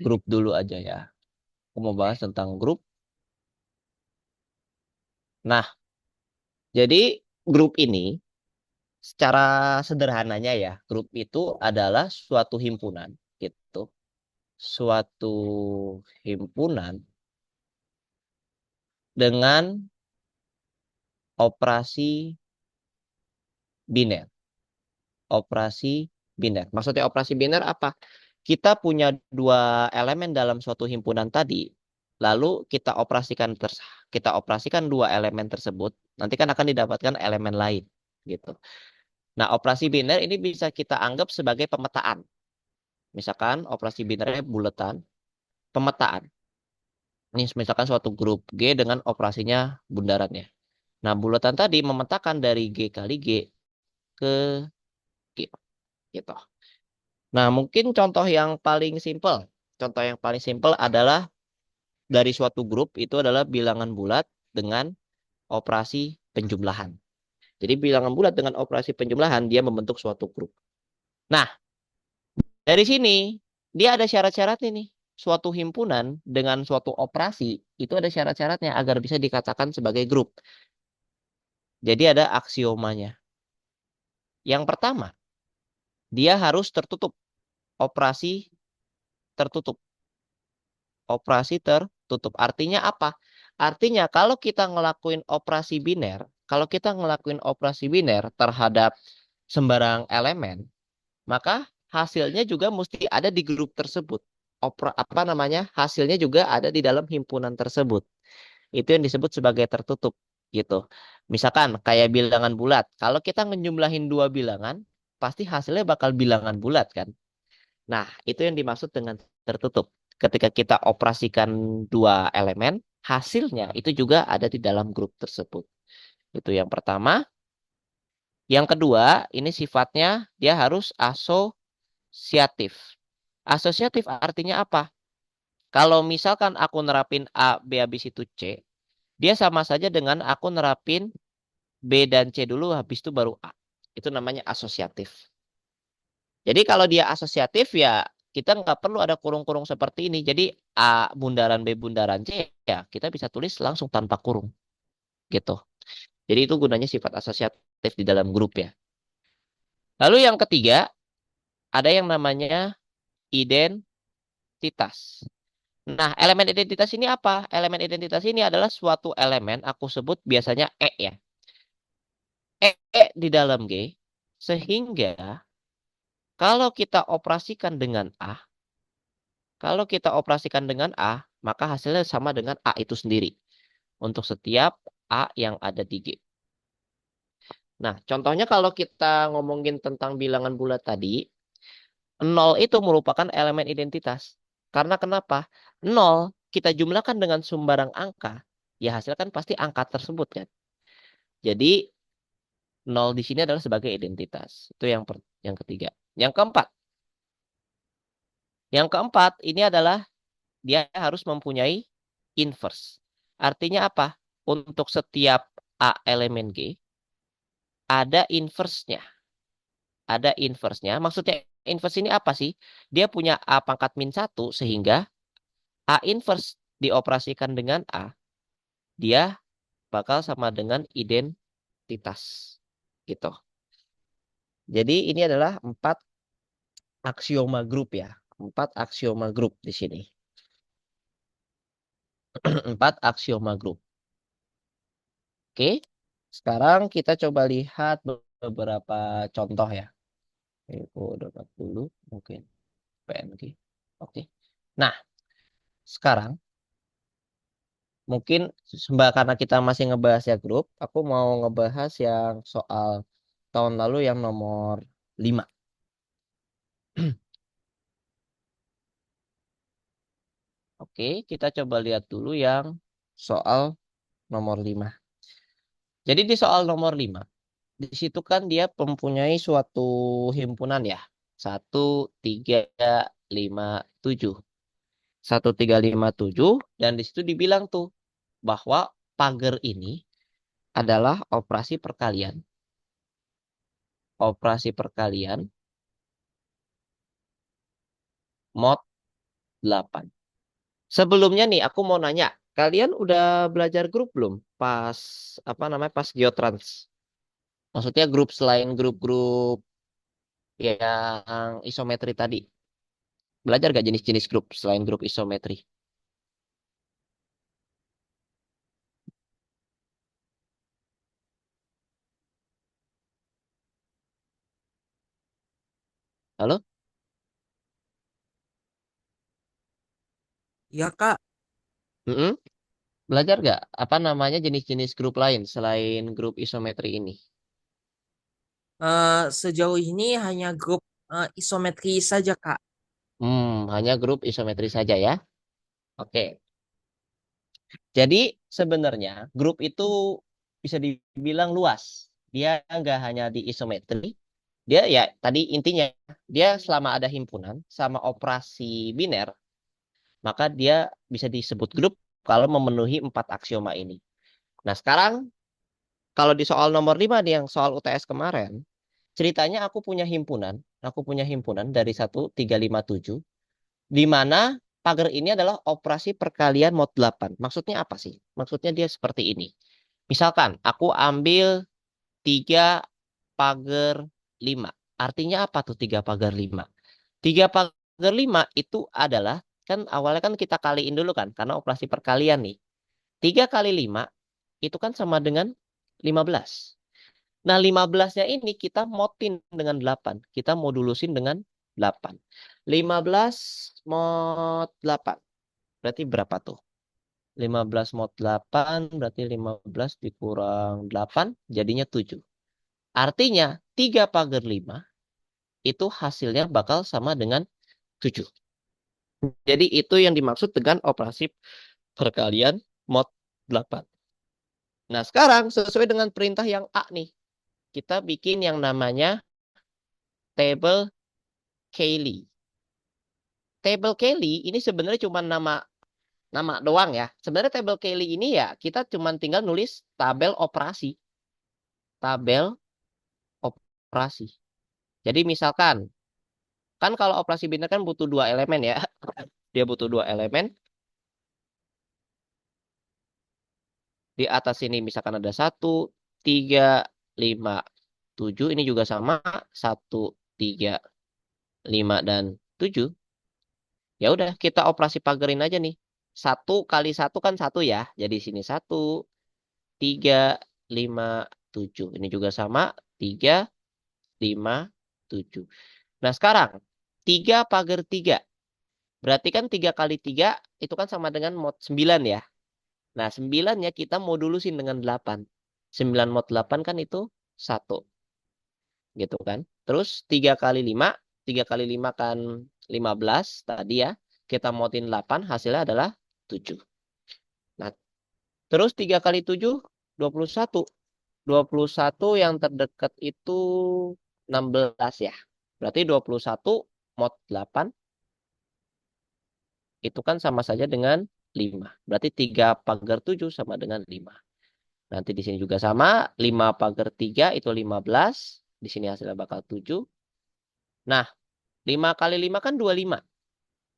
grup dulu aja ya. Aku mau bahas tentang grup. Nah, jadi grup ini secara sederhananya ya, grup itu adalah suatu himpunan gitu. Suatu himpunan dengan operasi biner. Operasi biner. Maksudnya operasi biner apa? Kita punya dua elemen dalam suatu himpunan tadi, lalu kita operasikan dua elemen tersebut, nanti kan akan didapatkan elemen lain gitu. Nah, operasi biner ini bisa kita anggap sebagai pemetaan. Misalkan operasi binernya buletan, pemetaan. Ini misalkan suatu grup G dengan operasinya bundarannya. Nah, bulatan tadi memetakan dari G kali G ke G gitu. Nah, mungkin contoh yang paling simpel. Contoh yang paling simpel adalah dari suatu grup itu adalah bilangan bulat dengan operasi penjumlahan. Jadi bilangan bulat dengan operasi penjumlahan dia membentuk suatu grup. Nah, dari sini dia ada syarat-syaratnya nih. Suatu himpunan dengan suatu operasi itu ada syarat-syaratnya agar bisa dikatakan sebagai grup. Jadi ada aksiomanya. Yang pertama, dia harus tertutup. Operasi tertutup. Operasi tertutup. Artinya apa? Artinya kalau kita ngelakuin operasi biner terhadap sembarang elemen, maka hasilnya juga mesti ada di grup tersebut. Apa namanya? Hasilnya juga ada di dalam himpunan tersebut. Itu yang disebut sebagai tertutup gitu. Misalkan kayak bilangan bulat. Kalau kita ngejumlahin dua bilangan, pasti hasilnya bakal bilangan bulat kan. Nah, itu yang dimaksud dengan tertutup. Ketika kita operasikan dua elemen, hasilnya itu juga ada di dalam grup tersebut. Itu yang pertama. Yang kedua, ini sifatnya dia harus asosiatif. Asosiatif artinya apa? Kalau misalkan aku nerapin A, B habis itu C, dia sama saja dengan aku nerapin B dan C dulu habis itu baru A. Itu namanya asosiatif. Jadi kalau dia asosiatif ya kita nggak perlu ada kurung-kurung seperti ini. Jadi A bundaran B bundaran C ya kita bisa tulis langsung tanpa kurung gitu. Jadi itu gunanya sifat asosiatif di dalam grup ya. Lalu yang ketiga ada yang namanya identitas. Nah, elemen identitas ini apa? Elemen identitas ini adalah suatu elemen aku sebut biasanya E ya. E di dalam G sehingga kalau kita operasikan dengan A, kalau kita operasikan dengan A, maka hasilnya sama dengan A itu sendiri untuk setiap A yang ada di G. Nah, contohnya kalau kita ngomongin tentang bilangan bulat tadi, nol itu merupakan elemen identitas. Karena kenapa? Nol kita jumlahkan dengan sembarang angka, ya hasilnya kan pasti angka tersebut kan. Jadi nol di sini adalah sebagai identitas. Itu yang ketiga. Yang keempat. Yang keempat ini adalah dia harus mempunyai inverse. Artinya apa? Untuk setiap A elemen G, ada inverse-nya. Ada inverse-nya. Maksudnya inverse ini apa sih? Dia punya A pangkat min 1, sehingga A inverse dioperasikan dengan A, dia bakal sama dengan identitas. Gitu. Jadi ini adalah 4 aksioma grup ya. 4 aksioma grup di sini. 4 aksioma grup. Oke. Sekarang kita coba lihat beberapa contoh ya. Aku dapat dulu mungkin PNG. Oke. Nah, sekarang mungkin karena kita masih ngebahas ya grup, aku mau ngebahas yang soal tahun lalu yang nomor 5. Oke, kita coba lihat dulu yang soal nomor 5. Jadi di soal nomor 5, di situ kan dia mempunyai suatu himpunan ya. 1, 3, 5, 7. 1, 3, 5, 7. Dan di situ dibilang tuh bahwa pagar ini adalah operasi perkalian. Operasi perkalian mod 8. Sebelumnya nih, aku mau nanya, kalian udah belajar grup belum? Pas, apa namanya, pas Geotrans. Maksudnya grup selain grup-grup yang isometri tadi. Belajar gak jenis-jenis grup selain grup isometri? Halo? Ya Kak, Mm-mm. Belajar gak? Apa namanya jenis-jenis grup lain selain grup isometri ini? sejauh ini hanya grup isometri saja Kak. Hanya grup isometri saja ya. Oke. Jadi sebenarnya grup itu bisa dibilang luas. Dia nggak hanya di isometri. Dia ya tadi intinya dia selama ada himpunan sama operasi biner, maka dia bisa disebut grup kalau memenuhi empat aksioma ini. Nah sekarang kalau di soal nomor 5 nih yang soal UTS kemarin, ceritanya aku punya himpunan dari 1357 di mana pagar ini adalah operasi perkalian mod 8. Maksudnya apa sih? Maksudnya dia seperti ini. Misalkan aku ambil 3 pagar 5. Artinya apa tuh 3 pagar 5? 3 pagar 5 itu adalah, kan awalnya kan kita kaliin dulu kan, karena operasi perkalian nih. 3 kali 5 itu kan sama dengan 15. Nah 15-nya ini kita modin dengan 8. Kita modulusin dengan 8. 15 mod 8. Berarti berapa tuh? 15 mod 8 berarti 15 dikurang 8 jadinya 7. Artinya 3 pagar 5 itu hasilnya bakal sama dengan 7. Jadi itu yang dimaksud dengan operasi perkalian mod 8. Nah sekarang sesuai dengan perintah yang A nih. Kita bikin yang namanya table Cayley. Table Cayley ini sebenarnya cuma nama nama doang ya. Sebenarnya table Cayley ini ya kita cuma tinggal nulis tabel operasi. Tabel operasi. Jadi misalkan, kan kalau operasi biner kan butuh dua elemen ya. Dia butuh dua elemen. Di atas ini misalkan ada 1, 3, 5, 7. Ini juga sama. 1, 3, 5 dan 7. Ya udah kita operasi pagerin aja nih. 1 kali 1 kan 1 ya. Jadi sini 1, 3, 5, 7. Ini juga sama. 3, 5, 7. Nah sekarang 3 pagar 3. Berarti kan 3 kali 3 itu kan sama dengan mod 9 ya. Nah 9-nya kita modulusin dengan 8. 9 mod 8 kan itu 1. Gitu kan. Terus 3 kali 5. 3 kali 5 kan 15 tadi ya. Kita modin 8 hasilnya adalah 7. Nah terus 3 kali 7 21. 21 yang terdekat itu 16 ya. Berarti 21 mod 8 itu kan sama saja dengan 5. Berarti 3 pagar 7 sama dengan 5. Nanti di sini juga sama. 5 pagar 3 itu 15. Di sini hasilnya bakal 7. Nah, 5 kali 5 kan 25.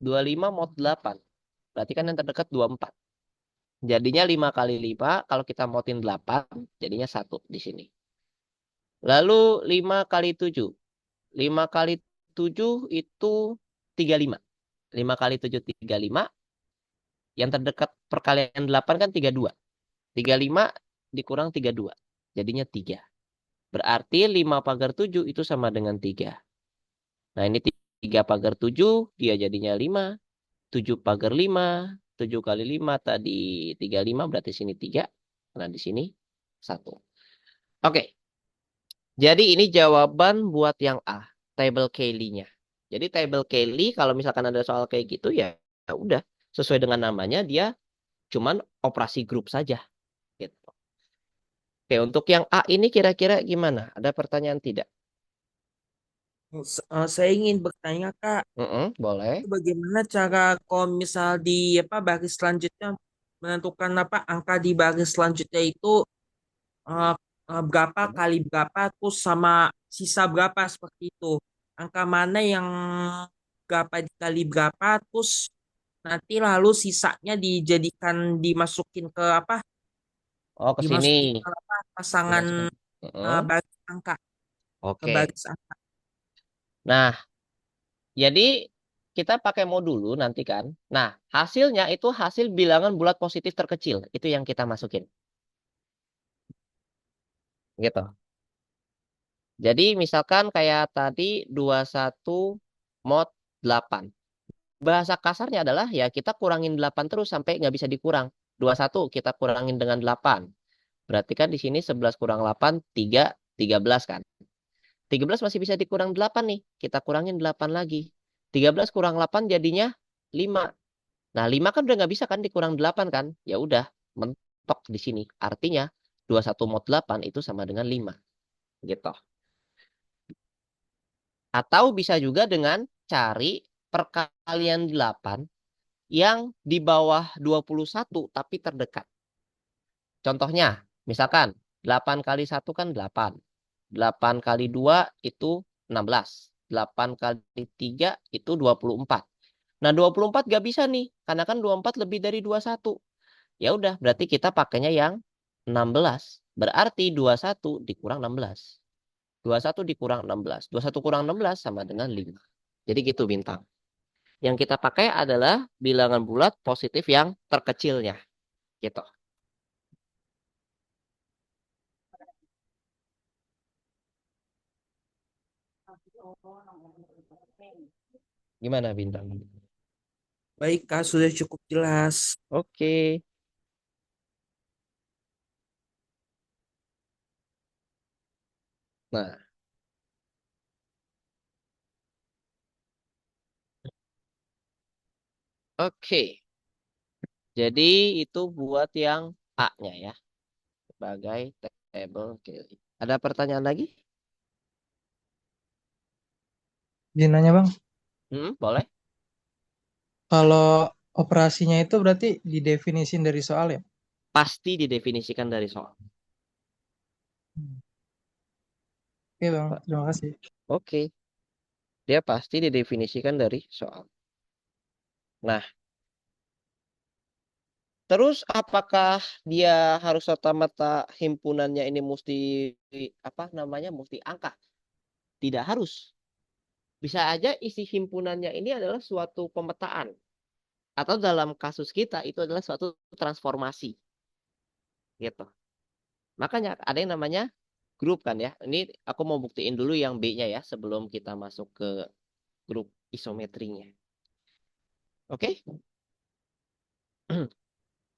25 mod 8. Berarti kan yang terdekat 24. Jadinya 5 kali 5. Kalau kita modin 8. Jadinya 1 di sini. Lalu 5 kali 7. 5 kali 7 itu 35. 5 kali 7 35. Yang terdekat perkalian 8 kan 32. 35 dikurang 32. Jadinya 3. Berarti 5 pagar 7 itu sama dengan 3. Nah ini 3 pagar 7 dia jadinya 5. 7 pagar 5. 7 kali 5 tadi 35 berarti sini 3. Nah di sini 1. Oke. Jadi ini jawaban buat yang A. Table Cayley-nya. Jadi table Cayley kalau misalkan ada soal kayak gitu ya ya udah. Sesuai dengan namanya dia cuman operasi grup saja. Gitu. Oke, untuk yang A ini kira-kira gimana? Ada pertanyaan tidak? Saya ingin bertanya Kak, Boleh. itu bagaimana cara kalau misal di apa baris selanjutnya menentukan apa angka di baris selanjutnya itu eh, berapa kali berapa terus sama sisa berapa seperti itu. Angka mana yang berapa dikali berapa terus nanti lalu sisanya dimasukin ke apa? Oh, ke sini. Dimasukin ke apa? Pasangan Dimasukkan. Heeh. baris angka ke Oke. baris angka. Nah, jadi kita pakai modulu nanti kan. Nah, hasilnya itu hasil bilangan bulat positif terkecil. Itu yang kita masukin. Gitu. Jadi misalkan kayak tadi 21 mod 8. Bahasa kasarnya adalah ya kita kurangin 8 terus sampai nggak bisa dikurang. 21 kita kurangin dengan 8. Berarti kan di sini 11 kurang 8, 13 kan. 13 masih bisa dikurang 8 nih. Kita kurangin 8 lagi. 13 kurang 8 jadinya 5. Nah, 5 kan udah nggak bisa kan dikurang 8 kan. Ya udah, mentok di sini. Artinya 21 mod 8 itu sama dengan 5. Gitu. Atau bisa juga dengan cari perkalian 8 yang di bawah 21 tapi terdekat. Contohnya, misalkan 8 kali 1 kan 8. 8 kali 2 itu 16. 8 kali 3 itu 24. Nah, 24 gak bisa nih, karena kan 24 lebih dari 21. Ya udah, berarti kita pakainya yang 16. Berarti 21 dikurang 16. 21 dikurang 16. 21 kurang 16 sama dengan 5. Jadi gitu bintang. Yang kita pakai adalah bilangan bulat positif yang terkecilnya. Gitu. Gimana bintang? Baik, Kak, sudah cukup jelas. Oke. Nah, oke. Jadi itu buat yang A-nya ya. Sebagai table Kelly. Ada pertanyaan lagi? Izin nanya Bang, Boleh. kalau operasinya itu berarti didefinisin dari soal ya? Pasti didefinisikan dari soal. Hmm. Oke Bang, terima kasih. Oke. Dia pasti didefinisikan dari soal. Nah, terus apakah dia harus serta-merta himpunannya ini mesti apa namanya? Mesti angka? Tidak harus. Bisa aja isi himpunannya ini adalah suatu pemetaan. Atau dalam kasus kita itu adalah suatu transformasi. Gitu. Makanya ada yang namanya grup kan ya. Ini aku mau buktiin dulu yang B-nya ya sebelum kita masuk ke grup isometrinya. Oke?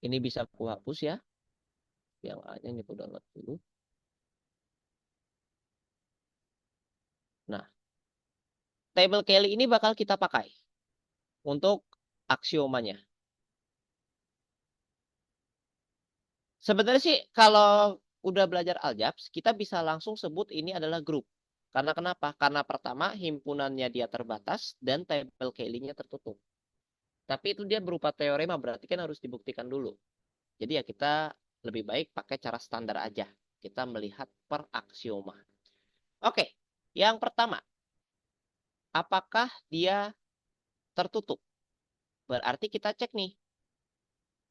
Ini bisa aku hapus ya. Yang A-nya ini aku download dulu. Nah, table Kelly ini bakal kita pakai untuk aksiomanya. Sebenarnya sih kalau udah belajar aljabs, kita bisa langsung sebut ini adalah grup. Karena kenapa? Karena pertama himpunannya dia terbatas dan table Kelly-nya tertutup. Tapi itu dia berupa teorema, berarti kan harus dibuktikan dulu. Jadi ya kita lebih baik pakai cara standar aja. Kita melihat per aksioma. Oke, yang pertama, apakah dia tertutup? Berarti kita cek nih,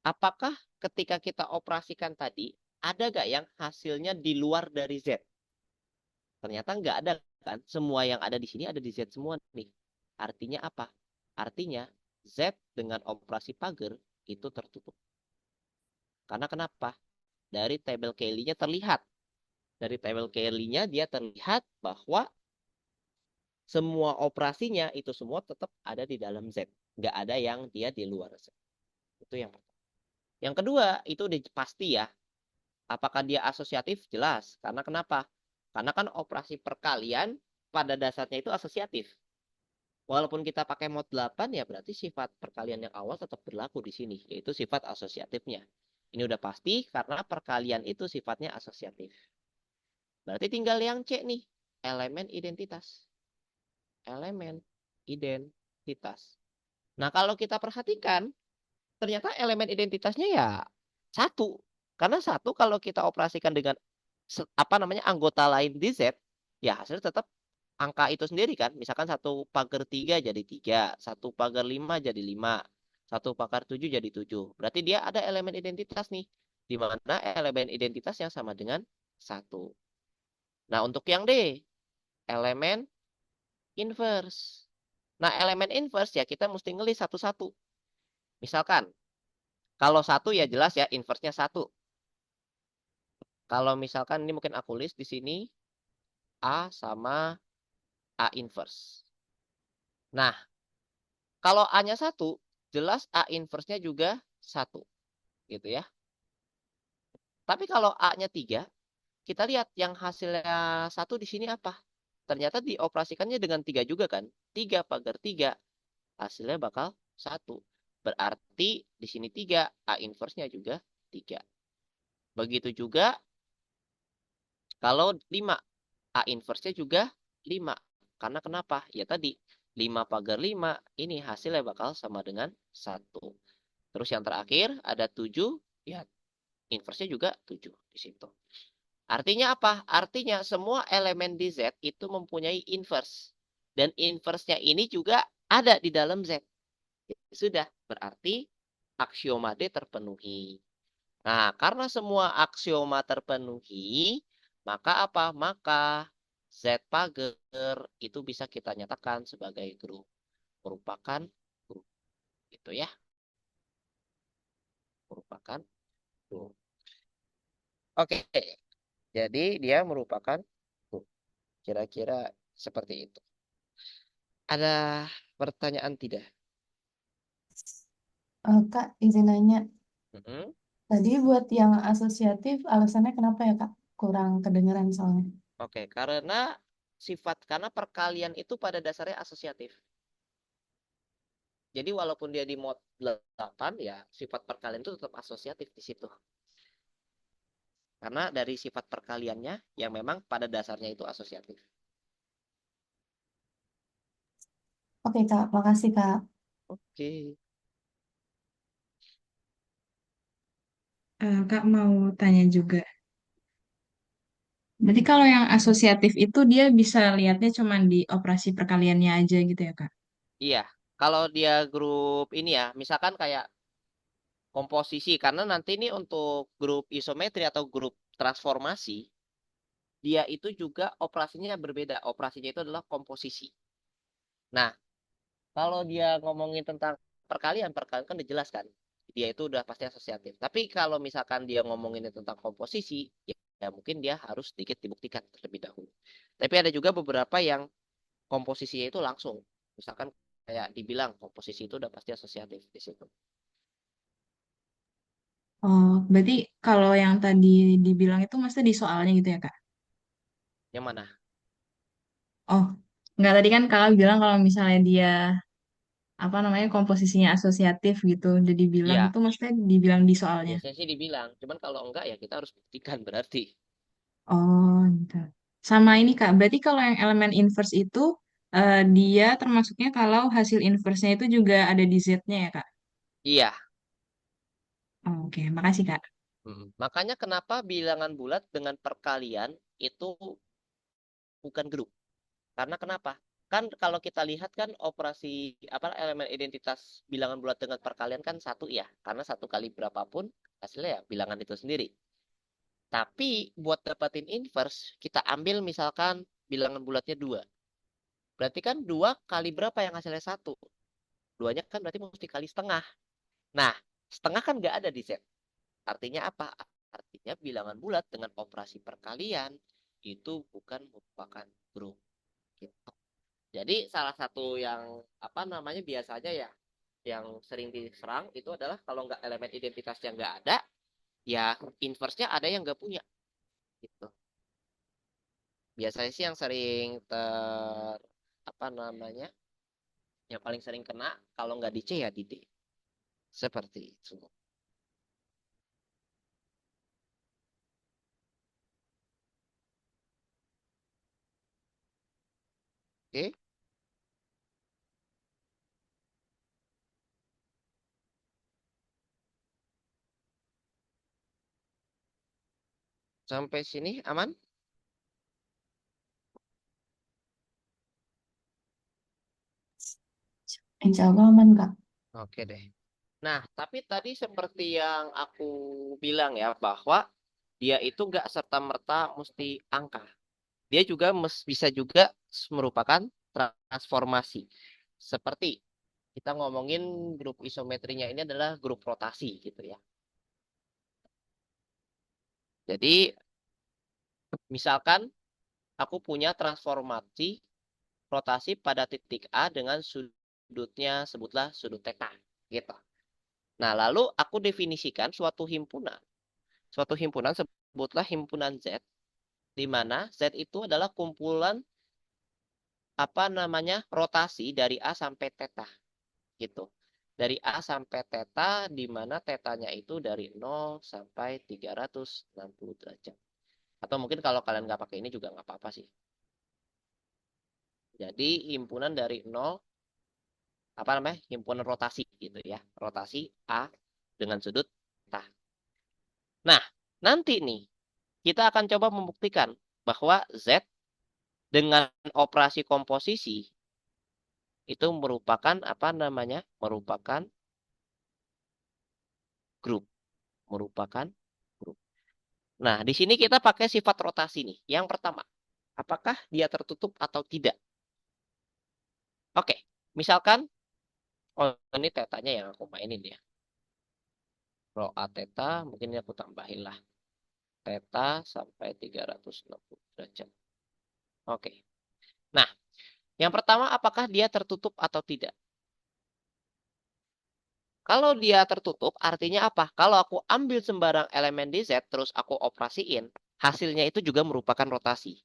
apakah ketika kita operasikan tadi, ada gak yang hasilnya di luar dari Z? Ternyata nggak ada kan? Semua yang ada di sini ada di Z semua nih. Artinya apa? Artinya Z dengan operasi pagar itu tertutup. Karena kenapa? Dari tabel Kelly-nya terlihat. Dari tabel Kelly-nya dia terlihat bahwa semua operasinya itu semua tetap ada di dalam Z. Nggak ada yang dia di luar Z. Itu yang pertama. Yang kedua, itu udah pasti ya. Apakah dia asosiatif? Jelas. Karena kenapa? Karena kan operasi perkalian pada dasarnya itu asosiatif. Walaupun kita pakai mod 8 ya berarti sifat perkalian yang awal tetap berlaku di sini. Yaitu sifat asosiatifnya. Ini udah pasti karena perkalian itu sifatnya asosiatif. Berarti tinggal yang C nih. Elemen identitas. Elemen identitas. Nah, kalau kita perhatikan, ternyata elemen identitasnya ya satu. Karena satu kalau kita operasikan dengan apa namanya anggota lain di Z, ya hasilnya tetap angka itu sendiri kan. Misalkan satu pagar 3 jadi 3, satu pagar 5 jadi 5. 1 × 7 jadi 7. Berarti dia ada elemen identitas nih. Di mana elemen identitas yang sama dengan 1. Nah, untuk yang D, elemen inverse. Nah, elemen inverse ya kita mesti ngelis satu-satu. Misalkan, kalau 1 ya jelas ya inverse-nya 1. Kalau misalkan ini mungkin aku list di sini A sama A inverse. Nah, kalau A-nya 1, jelas A inverse-nya juga 1. Gitu ya. Tapi kalau A-nya 3, kita lihat yang hasilnya 1 di sini apa? Ternyata dioperasikannya dengan 3 juga kan? 3 / 3, hasilnya bakal 1. Berarti di sini 3, A inverse-nya juga 3. Begitu juga kalau 5, A inverse-nya juga 5. Karena kenapa? Ya tadi, 5 / 5, ini hasilnya bakal sama dengan 1. Terus yang terakhir ada 7, ya inverse-nya juga 7 di situ. Artinya apa? Artinya semua elemen di Z itu mempunyai inverse. Dan inverse-nya ini juga ada di dalam Z. Sudah, berarti aksioma D terpenuhi. Nah, karena semua aksioma terpenuhi, maka apa? Maka Z pagar itu bisa kita nyatakan sebagai grup. Merupakan grup. Gitu ya. Merupakan grup. Oke. Jadi dia merupakan grup. Kira-kira seperti itu. Ada pertanyaan tidak? Kak, izin nanya. Mm-mm. Tadi buat yang asosiatif, alasannya kenapa ya, Kak? Kurang kedengeran soalnya. Oke, karena perkalian itu pada dasarnya asosiatif. Jadi walaupun dia di mod 8 ya sifat perkalian itu tetap asosiatif di situ. Karena dari sifat perkaliannya yang memang pada dasarnya itu asosiatif. Oke, Kak. Makasih, Kak. Oke. Kak mau tanya juga. Berarti kalau yang asosiatif itu dia bisa lihatnya cuma di operasi perkaliannya aja gitu ya, Kak? Iya, kalau dia grup ini ya, misalkan kayak komposisi karena nanti ini untuk grup isometri atau grup transformasi, dia itu juga operasinya berbeda. Operasinya itu adalah komposisi. Nah, kalau dia ngomongin tentang perkalian, perkalian kan udah jelas kan. Dia itu udah pasti asosiatif. Tapi kalau misalkan dia ngomongin tentang komposisi, ya mungkin dia harus sedikit dibuktikan terlebih dahulu. Tapi ada juga beberapa yang komposisinya itu langsung. Misalkan kayak dibilang komposisi itu udah pasti asosiatif di situ. Oh, berarti kalau yang tadi dibilang itu maksudnya di soalnya gitu ya, Kak? Yang mana? Oh, nggak tadi kan Kakak bilang kalau misalnya dia apa namanya komposisinya asosiatif gitu, jadi bilang Iya, itu maksudnya dibilang di soalnya. biasanya sih dibilang. Cuman kalau enggak ya kita harus buktikan berarti. Oh, gitu. Sama ini Kak, berarti kalau yang elemen inverse itu dia termasuknya kalau hasil inverse-nya itu juga ada di Z-nya ya, Kak? Iya. Oh, oke, makasih Kak. Makanya kenapa bilangan bulat dengan perkalian itu bukan grup. Karena kenapa? Kan kalau kita lihat kan operasi apa elemen identitas bilangan bulat dengan perkalian kan 1 ya. Karena 1 kali berapapun hasilnya ya bilangan itu sendiri. Tapi buat dapatin inverse, kita ambil misalkan bilangan bulatnya 2. Berarti kan 2 kali berapa yang hasilnya 1? 2-nya kan berarti mesti kali setengah. Nah, setengah kan nggak ada di Z. Artinya apa? Artinya bilangan bulat dengan operasi perkalian itu bukan merupakan grup. Gitu. Jadi salah satu yang apa namanya biasanya ya yang sering diserang itu adalah kalau nggak elemen identitasnya nggak ada, ya inverse-nya ada yang nggak punya. Gitu. Biasanya sih yang sering apa namanya yang paling sering kena kalau nggak di C ya di D. Seperti itu. Oke, sampai sini aman? Insya Allah aman, Kak. Oke deh. Nah, tapi tadi seperti yang aku bilang ya, bahwa dia itu nggak serta-merta mesti angka. Dia juga bisa juga merupakan transformasi. Seperti kita ngomongin grup isometrinya ini adalah grup rotasi gitu ya. Jadi misalkan aku punya transformasi rotasi pada titik A dengan sudutnya sebutlah sudut theta gitu. Nah, lalu aku definisikan suatu himpunan. Suatu himpunan sebutlah himpunan Z, di mana Z itu adalah kumpulan apa namanya rotasi dari A sampai theta gitu. Dari A sampai theta, di mana tetanya itu dari 0 sampai 360 derajat. Atau mungkin kalau kalian nggak pakai ini juga nggak apa-apa sih. Jadi himpunan dari 0, apa namanya, himpunan rotasi gitu ya. Rotasi A dengan sudut theta. Nah, nanti nih, kita akan coba membuktikan bahwa Z dengan operasi komposisi itu merupakan apa namanya, merupakan grup. Merupakan grup. Nah, di sini kita pakai sifat rotasi nih. Yang pertama, apakah dia tertutup atau tidak? Oke, misalkan, oh ini tetanya yang aku mainin ya. Rho A theta, mungkin ini aku tambahin lah. Theta sampai 360 derajat. Oke. Nah, yang pertama apakah dia tertutup atau tidak? Kalau dia tertutup, artinya apa? Kalau aku ambil sembarang elemen di Z, terus aku operasiin, hasilnya itu juga merupakan rotasi.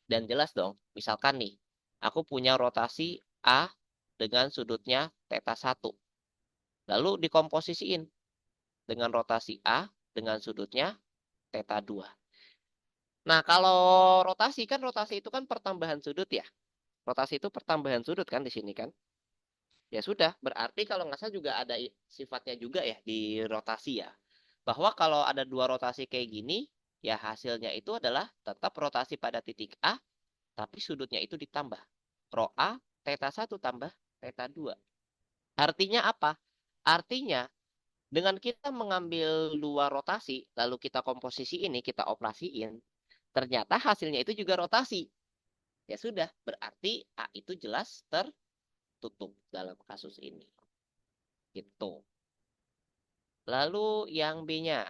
Dan jelas dong, misalkan nih, aku punya rotasi A dengan sudutnya theta 1. Lalu dikomposisiin dengan rotasi A dengan sudutnya theta 2. Nah, kalau rotasi itu kan pertambahan sudut ya. Rotasi itu pertambahan sudut kan di sini kan. Ya sudah, berarti kalau nggak salah juga ada sifatnya juga ya di rotasi ya. Bahwa kalau ada dua rotasi kayak gini, ya hasilnya itu adalah tetap rotasi pada titik A, tapi sudutnya itu ditambah. Rho A, theta 1 tambah theta 2. Artinya apa? Artinya dengan kita mengambil dua rotasi, lalu kita komposisi ini, kita operasiin, ternyata hasilnya itu juga rotasi. Ya sudah, berarti A itu jelas tertutup dalam kasus ini. Gitu. Lalu yang B-nya,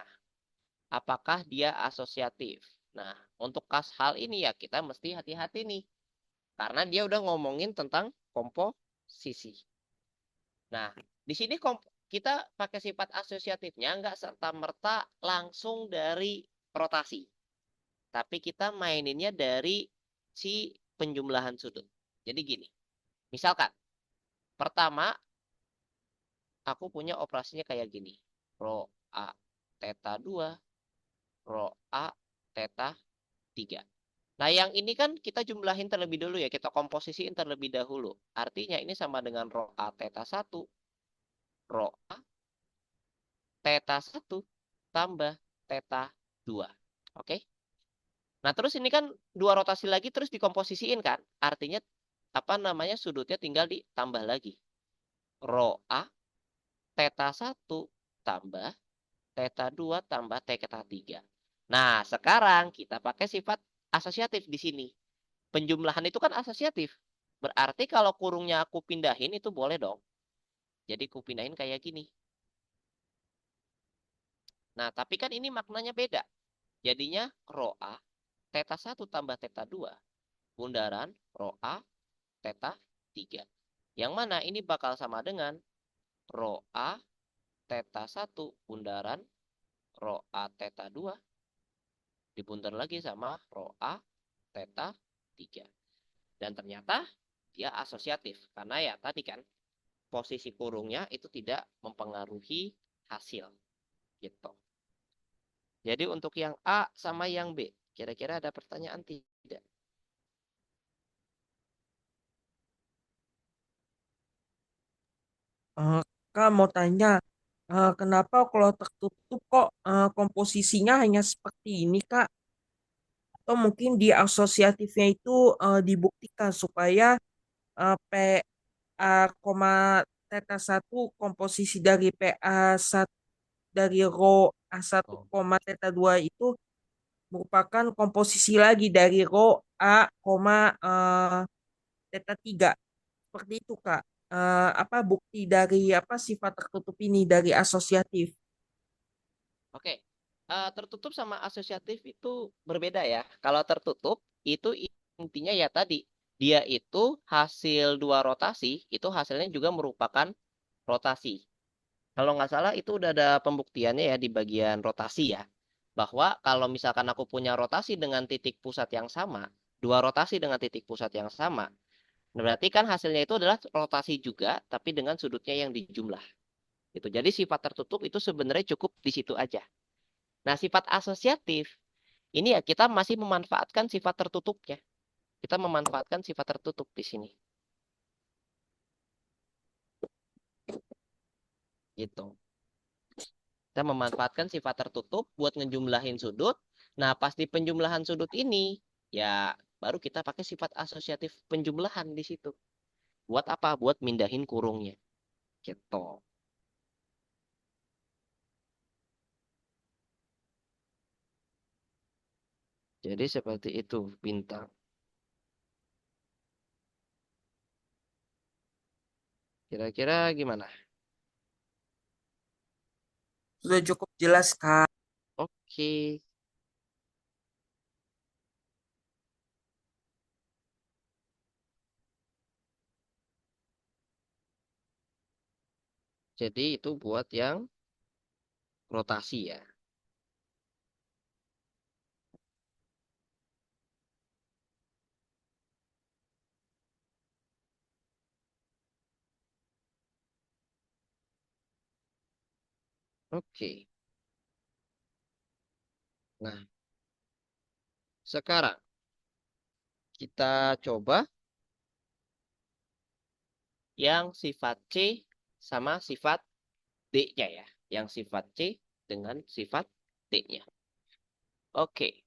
apakah dia asosiatif? Nah, untuk hal ini ya kita mesti hati-hati nih. Karena dia udah ngomongin tentang komposisi. Nah, di sini kita pakai sifat asosiatifnya nggak serta-merta langsung dari rotasi. Tapi kita maininnya dari si penjumlahan sudut. Jadi gini, misalkan pertama aku punya operasinya kayak gini. Rho A theta 2, rho A theta 3. Nah, yang ini kan kita jumlahin terlebih dulu ya, kita komposisiin terlebih dahulu. Artinya ini sama dengan rho A theta 1, rho A theta 1 tambah theta 2. Oke? Nah, terus ini kan dua rotasi lagi terus dikomposisiin kan? Artinya apa namanya, sudutnya tinggal ditambah lagi. Rho A theta 1 tambah theta 2 tambah theta 3. Nah, sekarang kita pakai sifat asosiatif di sini. Penjumlahan itu kan asosiatif. Berarti kalau kurungnya aku pindahin itu boleh dong. Jadi aku pindahin kayak gini. Nah, tapi kan ini maknanya beda. Jadinya rho A theta 1 tambah theta 2 bundaran rho A theta 3. Yang mana ini bakal sama dengan rho A theta 1 bundaran rho A theta 2 dibundar lagi sama rho A theta 3. Dan ternyata dia asosiatif. Karena ya tadi kan posisi kurungnya itu tidak mempengaruhi hasil. Gitu. Jadi untuk yang A sama yang B, kira-kira ada pertanyaan tidak? Kak mau tanya, kenapa kalau tertutup kok komposisinya hanya seperti ini, Kak? Atau mungkin di asosiatifnya itu dibuktikan supaya P A, theta 1 komposisi dari PA1 dari rho A1, Oh, theta 2 itu merupakan komposisi lagi dari rho A, theta 3. Seperti itu, Kak. Apa bukti dari apa sifat tertutup ini dari asosiatif? oke. Tertutup sama asosiatif itu berbeda ya. Kalau tertutup itu intinya ya tadi dia itu hasil dua rotasi, itu hasilnya juga merupakan rotasi. Kalau nggak salah itu udah ada pembuktiannya ya di bagian rotasi ya. Bahwa kalau misalkan aku punya rotasi dengan titik pusat yang sama, dua rotasi dengan titik pusat yang sama, berarti kan hasilnya itu adalah rotasi juga, tapi dengan sudutnya yang dijumlah. Gitu. Jadi sifat tertutup itu sebenarnya cukup di situ aja. Nah, sifat asosiatif ini ya kita masih memanfaatkan sifat tertutupnya. Kita memanfaatkan sifat tertutup di sini. Gitu. Kita memanfaatkan sifat tertutup buat ngejumlahin sudut. Nah, pas di penjumlahan sudut ini, ya baru kita pakai sifat asosiatif penjumlahan di situ. Buat apa? Buat mindahin kurungnya. Gitu. Jadi seperti itu, bintang. Kira-kira gimana? Sudah cukup jelas, Kak. Oke. Jadi itu buat yang rotasi ya. Oke. Nah, sekarang kita coba yang sifat C sama sifat D-nya ya. Yang sifat C dengan sifat D-nya. Oke.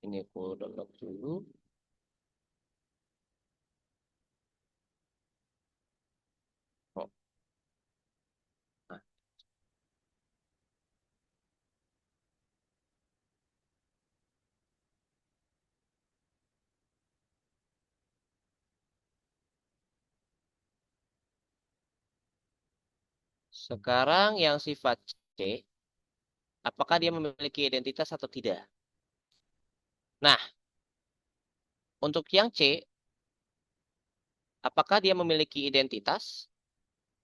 Ini aku download dulu. Oh, nah. Sekarang yang sifat C, apakah dia memiliki identitas atau tidak? Nah, untuk yang C, apakah dia memiliki identitas?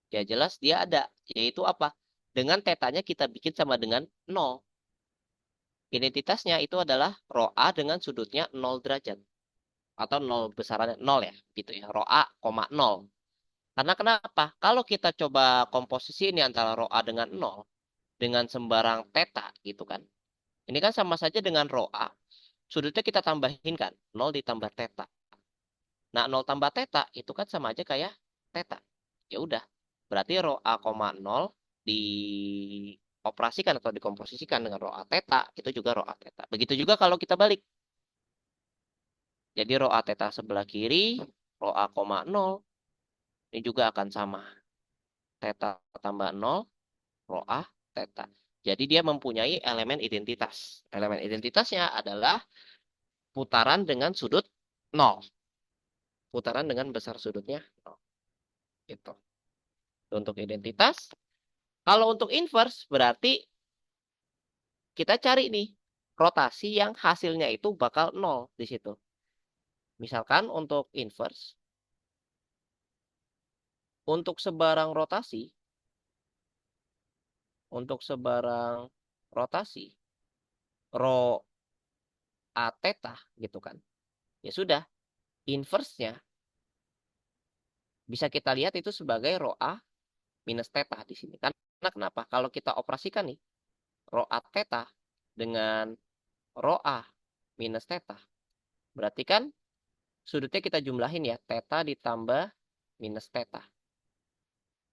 Ya jelas dia ada, yaitu apa? Dengan tetanya kita bikin sama dengan 0. Identitasnya itu adalah rho A dengan sudutnya 0 derajat. Atau 0 besarannya 0 ya, gitu ya. Rho A, 0. Karena kenapa? Kalau kita coba komposisi ini antara rho A dengan 0, dengan sembarang theta gitu kan. Ini kan sama saja dengan rho A. Sudutnya kita tambahin kan, 0 ditambah theta. Nah, 0 tambah theta itu kan sama aja kayak theta. Ya udah. Berarti rho A, 0 dioperasikan atau dikomposisikan dengan rho A theta, itu juga rho A theta. Begitu juga kalau kita balik. Jadi rho A theta sebelah kiri, rho A, 0, ini juga akan sama. Theta tambah 0, rho A theta. Jadi dia mempunyai elemen identitas. Elemen identitasnya adalah putaran dengan sudut 0. Putaran dengan besar sudutnya 0. Gitu. Untuk identitas. Kalau untuk inverse berarti kita cari nih rotasi yang hasilnya itu bakal 0 di situ. Misalkan untuk inverse, untuk sebarang rotasi, rho A theta gitu kan. Ya sudah, inverse-nya bisa kita lihat itu sebagai rho A minus theta di sini. Karena kenapa? Kalau kita operasikan nih, rho A theta dengan rho A minus theta. Berarti kan sudutnya kita jumlahin ya, theta ditambah minus theta.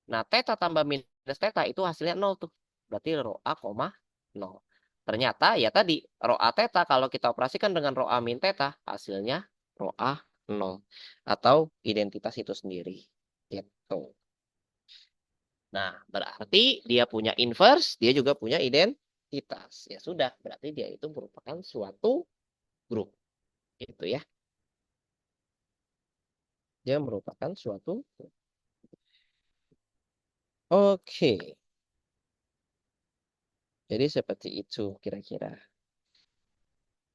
Nah, theta tambah minus theta itu hasilnya 0 tuh. Berarti rho A, 0. Ternyata ya tadi, rho A theta kalau kita operasikan dengan rho A min theta, hasilnya rho A 0. Atau identitas itu sendiri. Gitu. Tuh. Nah, berarti dia punya inverse, dia juga punya identitas. Ya sudah, berarti dia itu merupakan suatu grup. Gitu ya. Dia merupakan suatu grup. Oke. Jadi seperti itu kira-kira.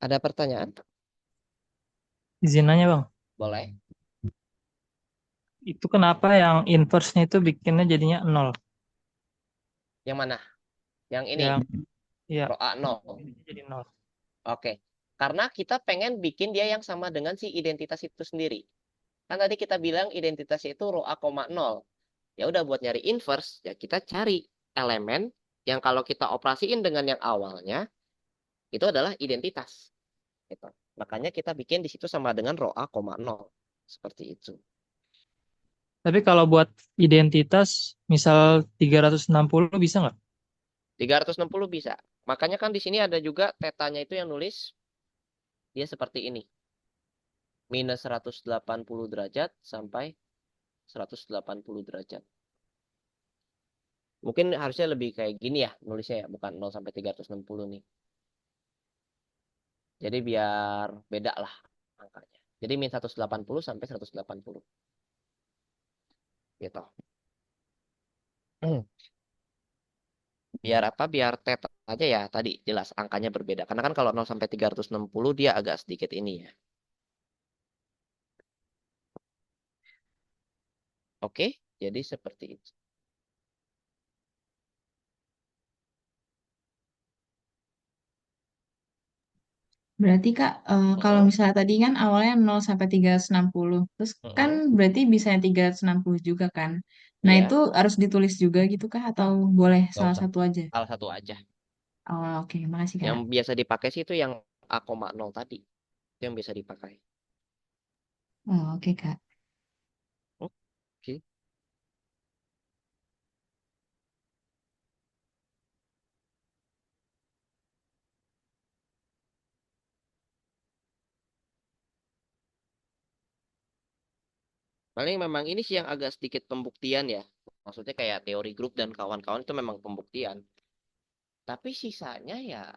Ada pertanyaan? Izin nanya Bang, Boleh. itu kenapa yang inverse-nya itu bikinnya jadinya 0? Yang mana? Yang ini, Yang ya row A0. ininya jadi 0. Oke. Karena kita pengen bikin dia yang sama dengan si identitas itu sendiri. Kan tadi kita bilang identitasnya itu row A, 0. Ya udah buat nyari inverse, ya kita cari elemen yang kalau kita operasiin dengan yang awalnya, itu adalah identitas. Gitu. Makanya kita bikin di situ sama dengan row A, 0. Seperti itu. Tapi kalau buat identitas, misal 360 bisa nggak? 360 bisa. Makanya kan di sini ada juga tetanya itu yang nulis dia seperti ini. Minus 180 derajat sampai 180 derajat. Mungkin harusnya lebih kayak gini ya nulisnya ya, bukan 0 sampai 360 nih. Jadi biar beda lah angkanya. Jadi min 180 sampai 180. Gitu. Biar apa? Biar teta aja ya tadi jelas angkanya berbeda. Karena kan kalau 0 sampai 360 dia agak sedikit ini ya. Oke, jadi seperti itu. Berarti Kak, kalau misalnya tadi kan awalnya 0 sampai 360, terus kan berarti bisa 360 juga kan? Nah Iya, itu harus ditulis juga gitu Kak, atau boleh nggak salah usah. satu aja? Salah satu aja. Oh, oke, makasih Yang Kak. biasa dipakai sih itu yang A,0 tadi. Itu yang bisa dipakai. Oh, oke Kak. Oke. Paling memang ini sih yang agak sedikit pembuktian ya. Maksudnya kayak teori grup dan kawan-kawan itu memang pembuktian. Tapi sisanya ya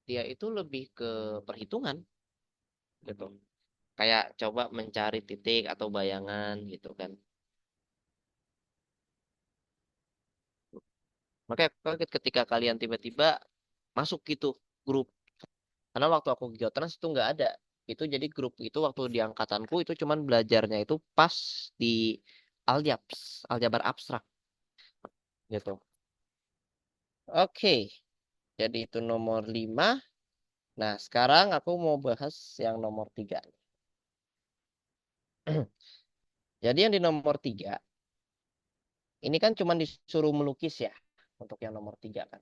dia itu lebih ke perhitungan gitu. Kayak coba mencari titik atau bayangan gitu kan. Makanya kaget ketika kalian tiba-tiba masuk gitu grup. Karena waktu aku Geotrans itu nggak ada. Itu jadi grup itu waktu di angkatanku itu cuman belajarnya itu pas di aljabar abstrak gitu. Oke, jadi itu nomor 5. Nah, sekarang aku mau bahas yang nomor 3. Jadi yang di nomor 3, ini kan cuma disuruh melukis ya. Untuk yang nomor 3 kan.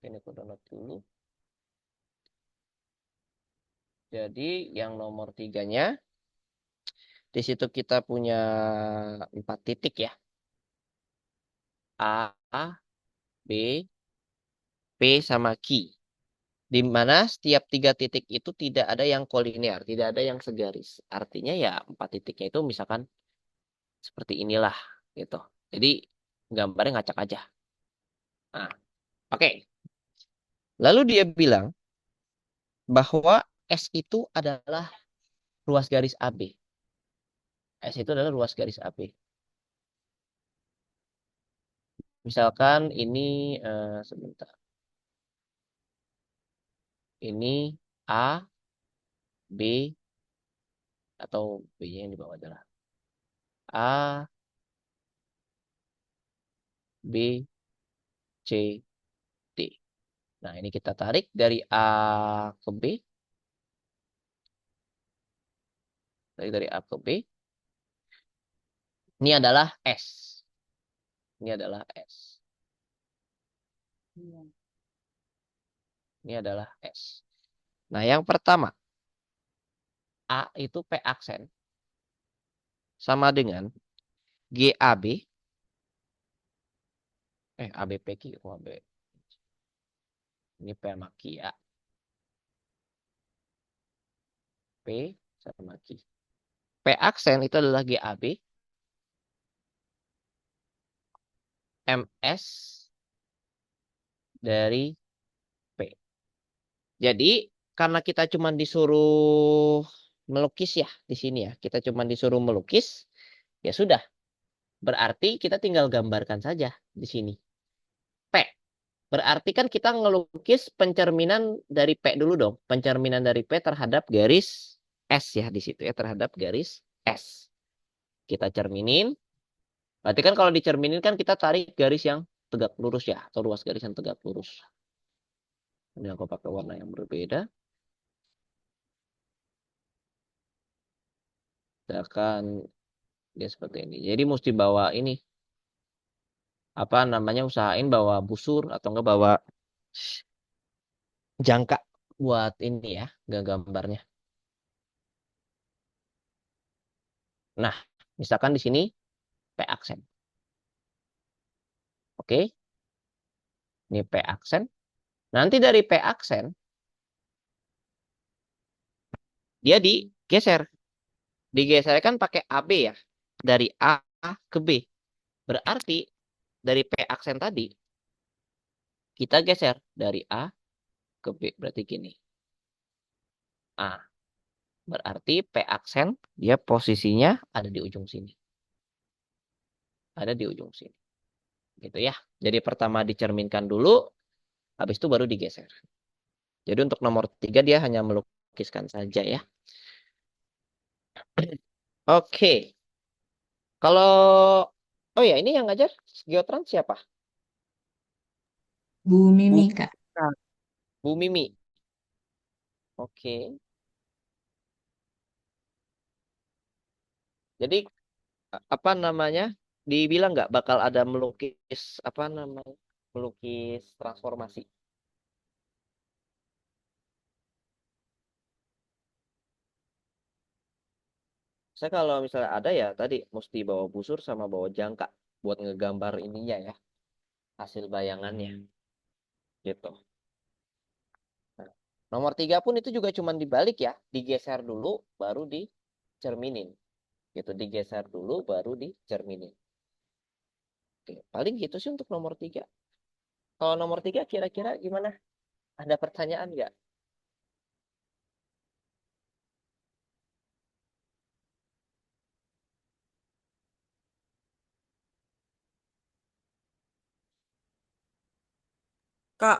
Ini aku download dulu. Jadi yang nomor 3-nya, di situ kita punya 4 titik ya. A, B, P, sama Q. Di mana setiap 3 titik itu tidak ada yang kolinear, tidak ada yang segaris. Artinya ya 4 titiknya itu misalkan seperti inilah gitu. Jadi gambarnya ngacak aja. Nah, oke. Lalu dia bilang bahwa S itu adalah ruas garis AB. S itu adalah ruas garis AB. Misalkan ini sebentar. Ini A, B, atau B-nya yang di bawah adalah A, B, C, D. Nah, ini kita tarik dari A ke B. Dari A ke B. Ini adalah S. Ini adalah S. Ini adalah S. Nah, yang pertama, A itu P aksen sama dengan GAB. ABPQ. Oh, AB. Ini P sama Q ya. P sama Q. P aksen itu adalah GAB MS dari P. Jadi karena kita cuma disuruh melukis ya di sini ya. Kita cuma disuruh melukis. Ya sudah. Berarti kita tinggal gambarkan saja di sini. P. Berarti kan kita ngelukis pencerminan dari P dulu dong. Pencerminan dari P terhadap garis S ya di situ ya. Terhadap garis S. Kita cerminin. Berarti kan kalau dicerminin kan kita tarik garis yang tegak lurus ya. Atau ruas garis yang tegak lurus. Ini aku pakai warna yang berbeda. Akan dia seperti ini. Jadi mesti bawa ini. Apa namanya, usahain bawa busur atau enggak bawa jangka buat ini ya. Gambarnya. Nah, misalkan di sini P aksen. Oke. Ini P aksen. Nanti dari P aksen dia digeser. Digeserkan pakai AB ya. Dari A ke B. Berarti dari P aksen tadi kita geser dari A ke B. Berarti gini. A. Berarti P aksen dia posisinya ada di ujung sini. Ada di ujung sini. Gitu ya. Jadi pertama dicerminkan dulu. Habis itu baru digeser. Jadi untuk nomor 3 dia hanya melukiskan saja ya. Oke. Kalau oh ya, ini yang ngajar Geotrans siapa? Bu Mimi, Bu- Kak. Bu Mimi. Oke. Jadi apa namanya? Dibilang nggak bakal ada melukis apa namanya? Melukis transformasi. Saya kalau misalnya ada ya tadi mesti bawa busur sama bawa jangka buat ngegambar ininya ya, hasil bayangannya gitu. Nah, nomor 3 pun itu juga cuman dibalik ya, digeser dulu baru dicerminin. Gitu, digeser dulu baru dicerminin. Oke, paling gitu sih untuk nomor 3. Kalau nomor 3 kira-kira gimana? Ada pertanyaan nggak? Kak,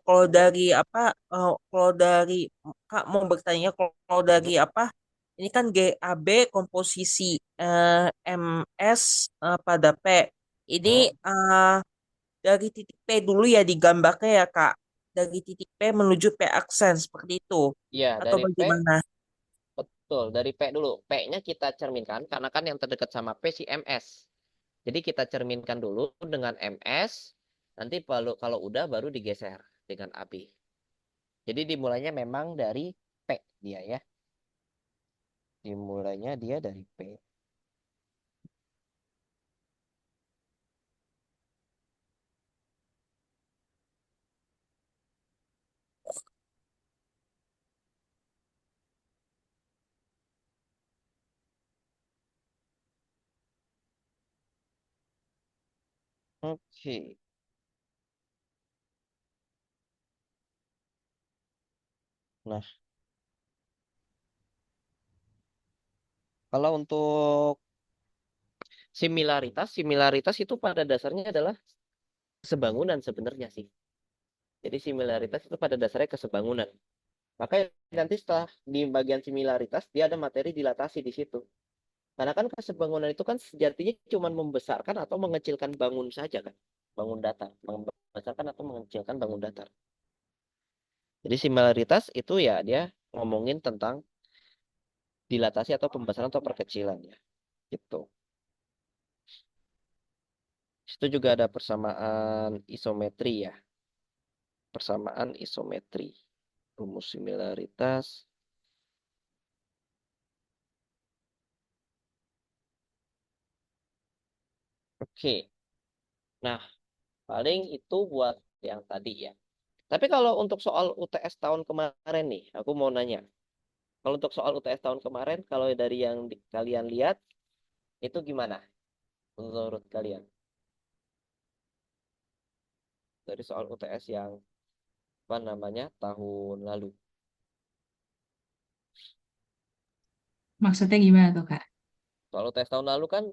kalau dari apa? Kalau dari Kak mau bertanya kalau dari apa? Ini kan GAB komposisi MS pada P. Ini dari titik P dulu ya digambarnya ya Kak. Dari titik P menuju P aksen seperti itu. Iya, Atau dari P, bagaimana? betul, dari P dulu. P-nya kita cerminkan karena kan yang terdekat sama P si MS. Jadi kita cerminkan dulu dengan MS, nanti kalau udah baru digeser dengan AB. Jadi dimulainya memang dari P dia ya. Dimulainya dia dari P. Oke. Nah, kalau untuk similaritas itu pada dasarnya adalah kesebangunan sebenarnya sih. Jadi similaritas itu pada dasarnya kesebangunan. Makanya nanti setelah di bagian similaritas dia ada materi dilatasi di situ. Karena kan kesebangunan itu kan sejatinya cuma membesarkan atau mengecilkan bangun saja kan. Bangun datar. Membesarkan atau mengecilkan bangun datar. Jadi similaritas itu ya dia ngomongin tentang dilatasi atau pembesaran atau perkecilan ya. Gitu. Itu juga ada persamaan isometri ya. Persamaan isometri. Rumus similaritas. Oke. Nah, paling itu buat yang tadi ya. Tapi kalau untuk soal UTS tahun kemarin nih, aku mau nanya. Kalau untuk soal UTS tahun kemarin, kalau dari yang kalian lihat, itu gimana menurut kalian? dari soal UTS yang apa namanya tahun lalu. Maksudnya gimana tuh, Kak? Soal UTS tahun lalu kan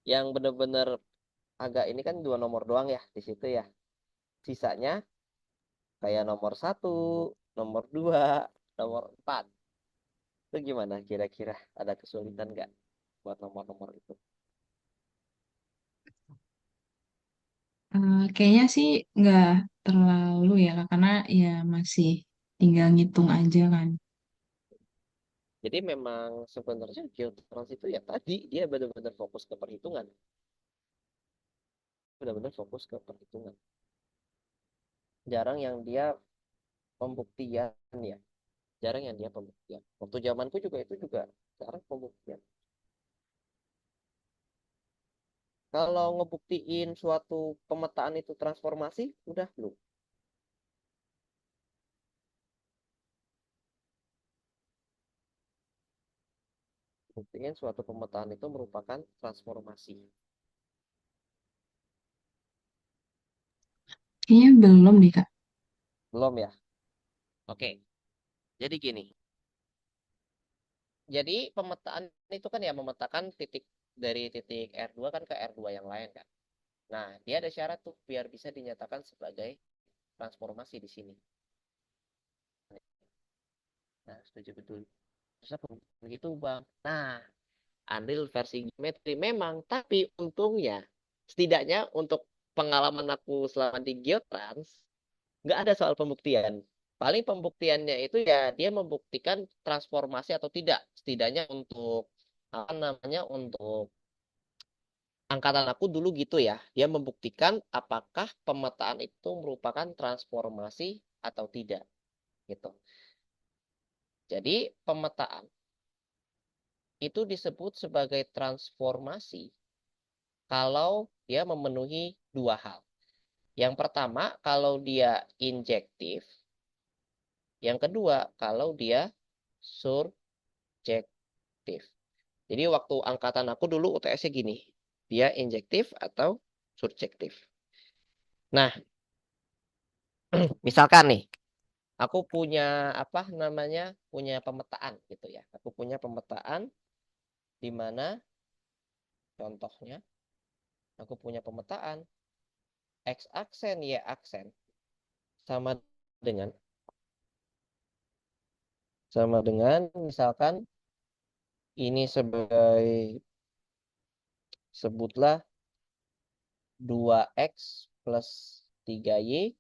yang bener-bener agak ini kan 2 nomor doang ya di situ ya. Sisanya kayak nomor 1, nomor 2, nomor 4. Itu gimana kira-kira? Ada kesulitan nggak buat nomor-nomor itu? Kayaknya sih nggak terlalu ya, Kak, karena ya masih tinggal ngitung aja kan. Jadi memang sebenarnya geotrans itu ya tadi dia benar-benar fokus ke perhitungan. Benar-benar fokus ke perhitungan. Jarang yang dia pembuktian ya. Jarang yang dia pembuktian. Waktu zamanku juga itu juga jarang pembuktian. Kalau ngebuktiin suatu pemetaan itu transformasi, udah belum? Buktiin suatu pemetaan itu merupakan transformasi. Kayaknya belum deh, Kak. Belum ya? Oke. Jadi gini. Jadi pemetaan itu kan ya memetakan titik dari titik R2 kan ke R2 yang lain kan. Nah, dia ada syarat tuh biar bisa dinyatakan sebagai transformasi di sini. Nah, setuju betul. Terus apa begitu, Bang? Nah, Andil versi geometri memang, tapi untungnya setidaknya untuk pengalaman aku selama di Geotrans nggak ada soal pembuktian. Paling pembuktiannya itu ya dia membuktikan transformasi atau tidak. Setidaknya untuk apa namanya untuk angkatan aku dulu gitu ya. Dia membuktikan apakah pemetaan itu merupakan transformasi atau tidak gitu. Jadi pemetaan itu disebut sebagai transformasi kalau dia memenuhi dua hal. Yang pertama, kalau dia injektif. Yang kedua, kalau dia surjektif. Jadi waktu angkatan aku dulu UTS-nya gini. Dia injektif atau surjektif. Nah, misalkan nih, aku punya apa namanya? Punya pemetaan gitu ya. Aku punya pemetaan di mana contohnya aku punya pemetaan X aksen Y aksen sama dengan misalkan ini sebagai sebutlah 2X plus 3Y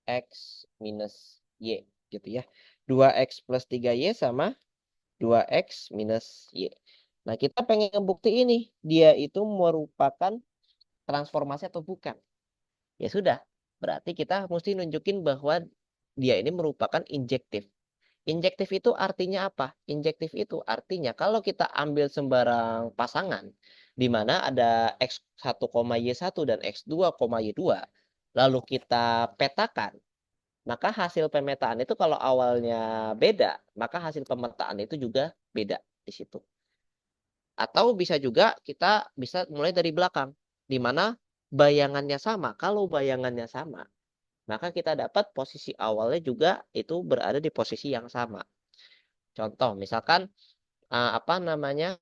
X minus Y gitu ya. 2X plus 3Y sama 2X minus Y. Nah, kita pengen ngebukti ini dia itu merupakan transformasi atau bukan. Ya sudah, berarti kita mesti nunjukin bahwa dia ini merupakan injektif. Injektif itu artinya apa? Injektif itu artinya kalau kita ambil sembarang pasangan di mana ada X1, Y1 dan X2, Y2, lalu kita petakan, maka hasil pemetaan itu kalau awalnya beda, maka hasil pemetaan itu juga beda di situ. Atau bisa juga kita bisa mulai dari belakang, di mana bayangannya sama. Kalau bayangannya sama, maka kita dapat posisi awalnya juga itu berada di posisi yang sama. Contoh, misalkan apa namanya?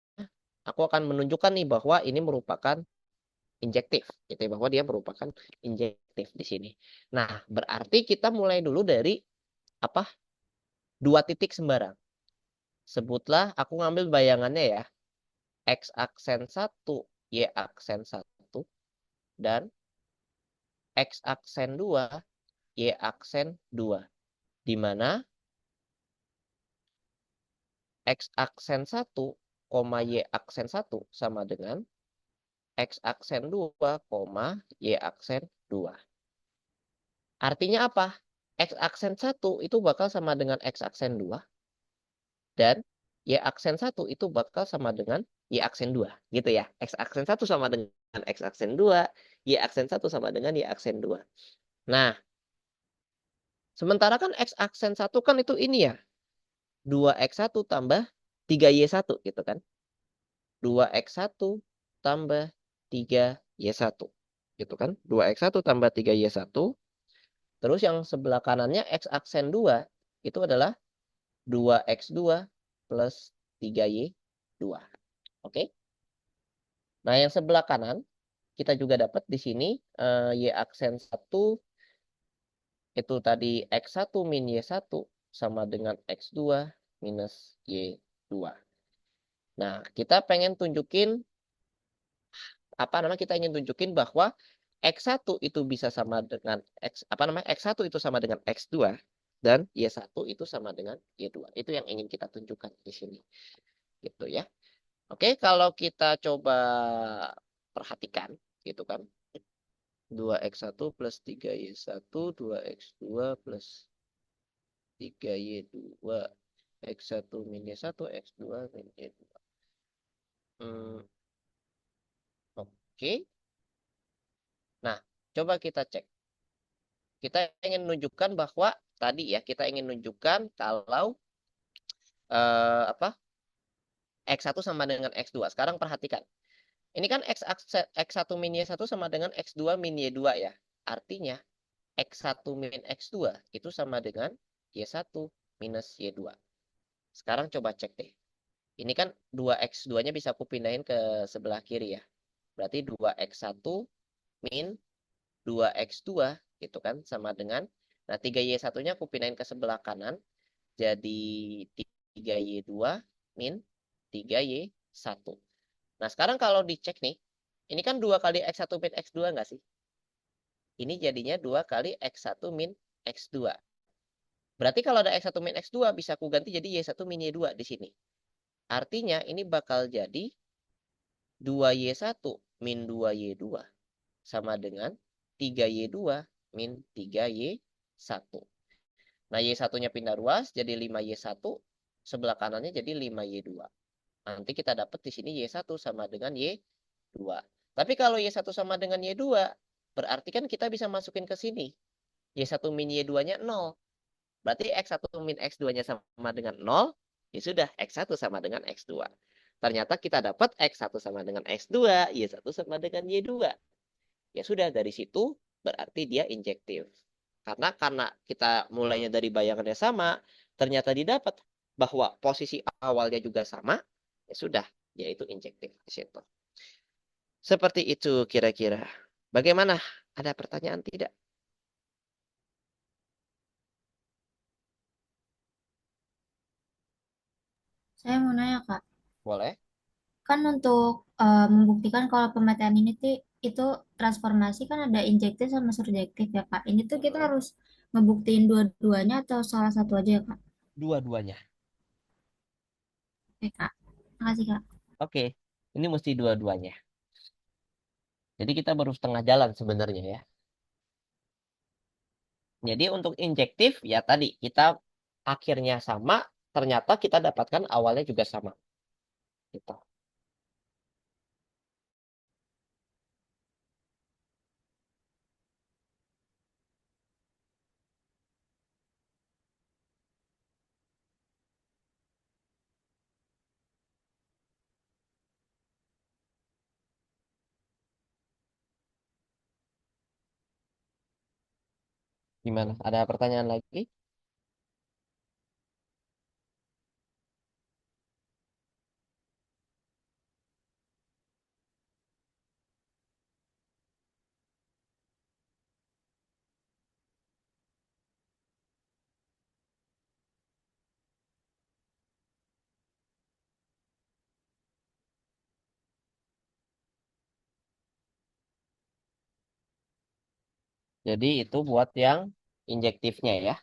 Aku akan menunjukkan nih bahwa ini merupakan injektif, gitu ya, bahwa dia merupakan injektif di sini. Nah, berarti kita mulai dulu dari apa? Dua titik sembarang. Sebutlah aku ngambil bayangannya ya. X aksen 1, Y aksen 1 dan X aksen 2, Y aksen 2. Di mana X aksen 1, Y aksen 1 sama dengan X aksen 2, Y aksen 2. Artinya apa? X aksen 1 itu bakal sama dengan X aksen 2. Dan Y aksen 1 itu bakal sama dengan Y aksen 2. Gitu ya. X aksen 1 sama dengan X aksen 2. Y aksen 1 sama dengan Y aksen 2. Nah, sementara kan X aksen 1 kan itu ini ya. 2X1 tambah 3Y1 gitu kan. 2X1 tambah 3Y1. Gitu kan. 2X1 tambah 3Y1 Terus yang sebelah kanannya X aksen 2 itu adalah 2X2 plus 3Y2. Oke. Nah, yang sebelah kanan kita juga dapat di sini Y aksen 1 itu tadi X1 min Y1 sama dengan X2 minus Y2. Nah, kita pengen tunjukin kita ingin tunjukin bahwa X1 itu bisa sama dengan X1 itu sama dengan X2 dan Y1 itu sama dengan Y2. Itu yang ingin kita tunjukkan di sini. Gitu ya. Oke, kalau kita coba perhatikan gitu kan. 2X1 plus 3Y1, 2X2 plus 3Y2, X1 min Y1, X2 min Y2. Oke. Nah, coba kita cek. Kita ingin menunjukkan bahwa tadi ya, kita ingin menunjukkan kalau X1 sama dengan X2. Sekarang perhatikan. Ini kan X1 min Y1 sama dengan X2 min Y2 ya. Artinya X1 min X2 itu sama dengan Y1 minus Y2. Sekarang coba cek deh. Ini kan 2X2-nya bisa aku pindahin ke sebelah kiri ya. Berarti 2X1 min 2X2 gitu kan sama dengan, nah 3Y1-nya aku pindahin ke sebelah kanan. Jadi 3Y2 min 3Y1. Nah sekarang kalau dicek nih, ini kan 2 kali X1 min X2 nggak sih? Ini jadinya 2 kali X1 min X2. Berarti kalau ada X1 min X2 bisa aku ganti jadi Y1 min Y2 di sini. Artinya ini bakal jadi 2Y1 min 2Y2 sama dengan 3Y2 min 3Y1. Nah, Y1-nya pindah ruas jadi 5Y1, sebelah kanannya jadi 5Y2. Nanti kita dapat di sini Y1 sama dengan Y2. Tapi kalau Y1 sama dengan Y2, berarti kan kita bisa masukin ke sini. Y1 min Y2-nya 0. Berarti X1 min X2-nya sama dengan 0, ya sudah, X1 sama dengan X2. Ternyata kita dapat X1 sama dengan X2, Y1 sama dengan Y2. Ya sudah, dari situ berarti dia injektif. Karena kita mulainya dari bayangannya sama, ternyata didapat bahwa posisi awalnya juga sama, ya sudah, yaitu injektif di situ. Seperti itu kira-kira. Bagaimana? Ada pertanyaan tidak? Saya mau nanya, Kak. Boleh. Kan untuk membuktikan kalau pemetaan ini itu transformasi kan ada injektif sama surjektif ya, Kak. Ini tuh kita harus ngebuktiin dua-duanya atau salah satu aja ya, Kak? Dua-duanya. Oke, Kak. Makasih, Kak. Oke, ini mesti dua-duanya. Jadi kita baru setengah jalan sebenarnya ya. Jadi untuk injektif ya tadi kita akhirnya sama, ternyata kita dapatkan awalnya juga sama. Gitu. Gimana? Ada pertanyaan lagi? Jadi itu buat yang injektifnya ya.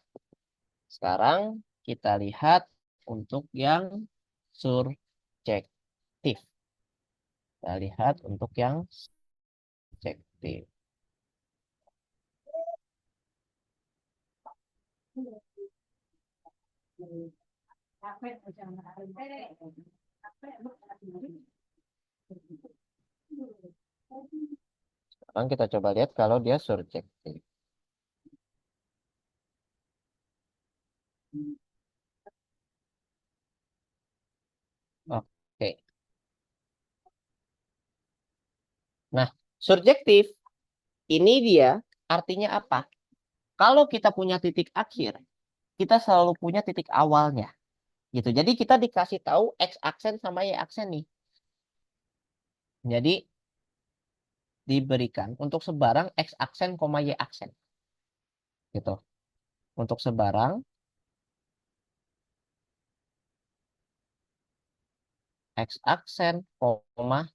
Sekarang kita lihat untuk yang surjektif. Kita lihat untuk yang surjektif. Sekarang kita coba lihat kalau dia surjektif. Oke. Nah, surjektif ini dia artinya apa? kalau kita punya titik akhir, kita selalu punya titik awalnya. Gitu. Jadi kita dikasih tahu X aksen sama Y aksen nih. Jadi diberikan untuk sebarang X aksen, Y aksen. Gitu. Untuk sebarang X aksen,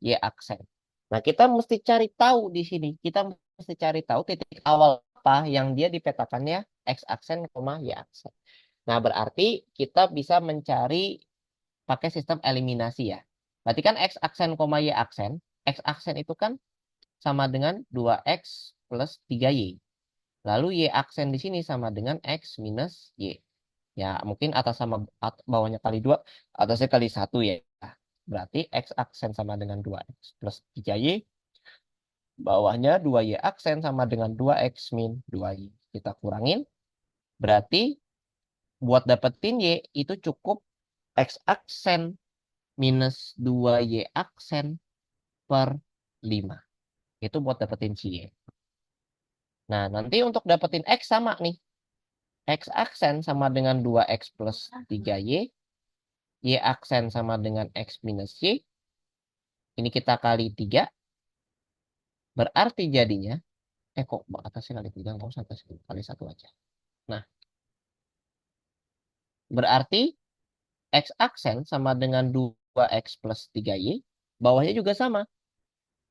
Y aksen. Nah, kita mesti cari tahu di sini. Kita mesti cari tahu titik awal apa yang dia dipetakannya X aksen, Y aksen. Nah, berarti kita bisa mencari pakai sistem eliminasi ya. Berarti kan X aksen, Y aksen. X aksen itu kan sama dengan 2X plus 3Y. Lalu Y aksen di sini sama dengan X minus Y. Ya, mungkin atas sama bawahnya kali 2, atasnya kali 1 ya. Berarti X aksen sama dengan 2X plus 3Y. Bawahnya 2Y aksen sama dengan 2X min 2Y. Kita kurangin. Berarti buat dapetin Y itu cukup X aksen minus 2Y aksen per 5. Itu buat dapetin si Y. Nah, nanti untuk dapetin X sama nih. X aksen sama dengan 2X plus 3Y. Y aksen sama dengan X minus Y. Ini kita kali 3. Berarti jadinya, kok atasnya kali 3, nggak usah atas kali 1 aja. Nah, berarti X aksen sama dengan 2X plus 3Y. Bawahnya juga sama.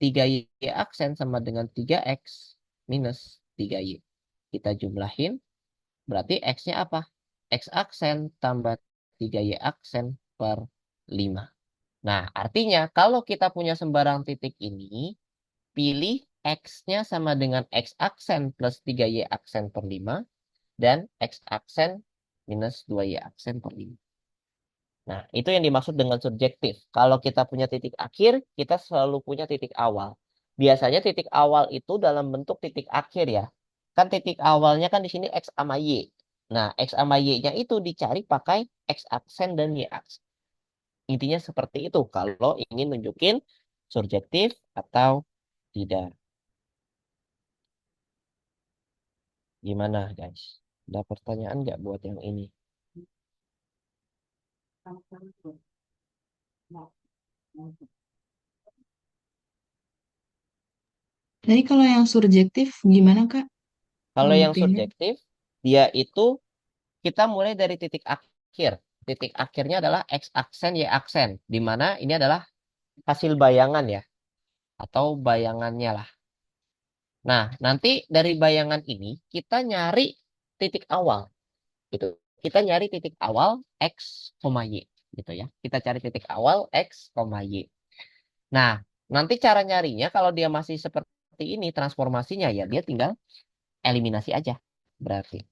3Y aksen sama dengan 3X minus 3Y. Kita jumlahin. Berarti X-nya apa? X aksen tambah 3Y aksen per 5. Nah, artinya kalau kita punya sembarang titik ini, pilih X-nya sama dengan X aksen plus 3Y aksen per 5 dan X aksen minus 2Y aksen per 5. Nah, itu yang dimaksud dengan subjektif. Kalau kita punya titik akhir, kita selalu punya titik awal. Biasanya titik awal itu dalam bentuk titik akhir ya. Kan titik awalnya kan di sini X sama Y. Nah, X sama Y-nya itu dicari pakai X aksen dan Y aksen. Intinya seperti itu kalau ingin nunjukin subjektif atau tidak. Gimana guys? Ada pertanyaan nggak buat yang ini? Jadi kalau yang subjektif gimana Kak? Kalau yang Pembuktiannya? subjektif, dia itu kita mulai dari titik akhir. Titik akhirnya adalah X aksen, Y aksen. Di mana ini adalah hasil bayangan ya. Atau bayangannya lah. Nah, nanti dari bayangan ini kita nyari titik awal. Gitu. Kita nyari titik awal X, Y. Gitu ya. Kita cari titik awal X, Y. Nah, nanti cara nyarinya kalau dia masih seperti ini transformasinya ya dia tinggal eliminasi aja. Berarti.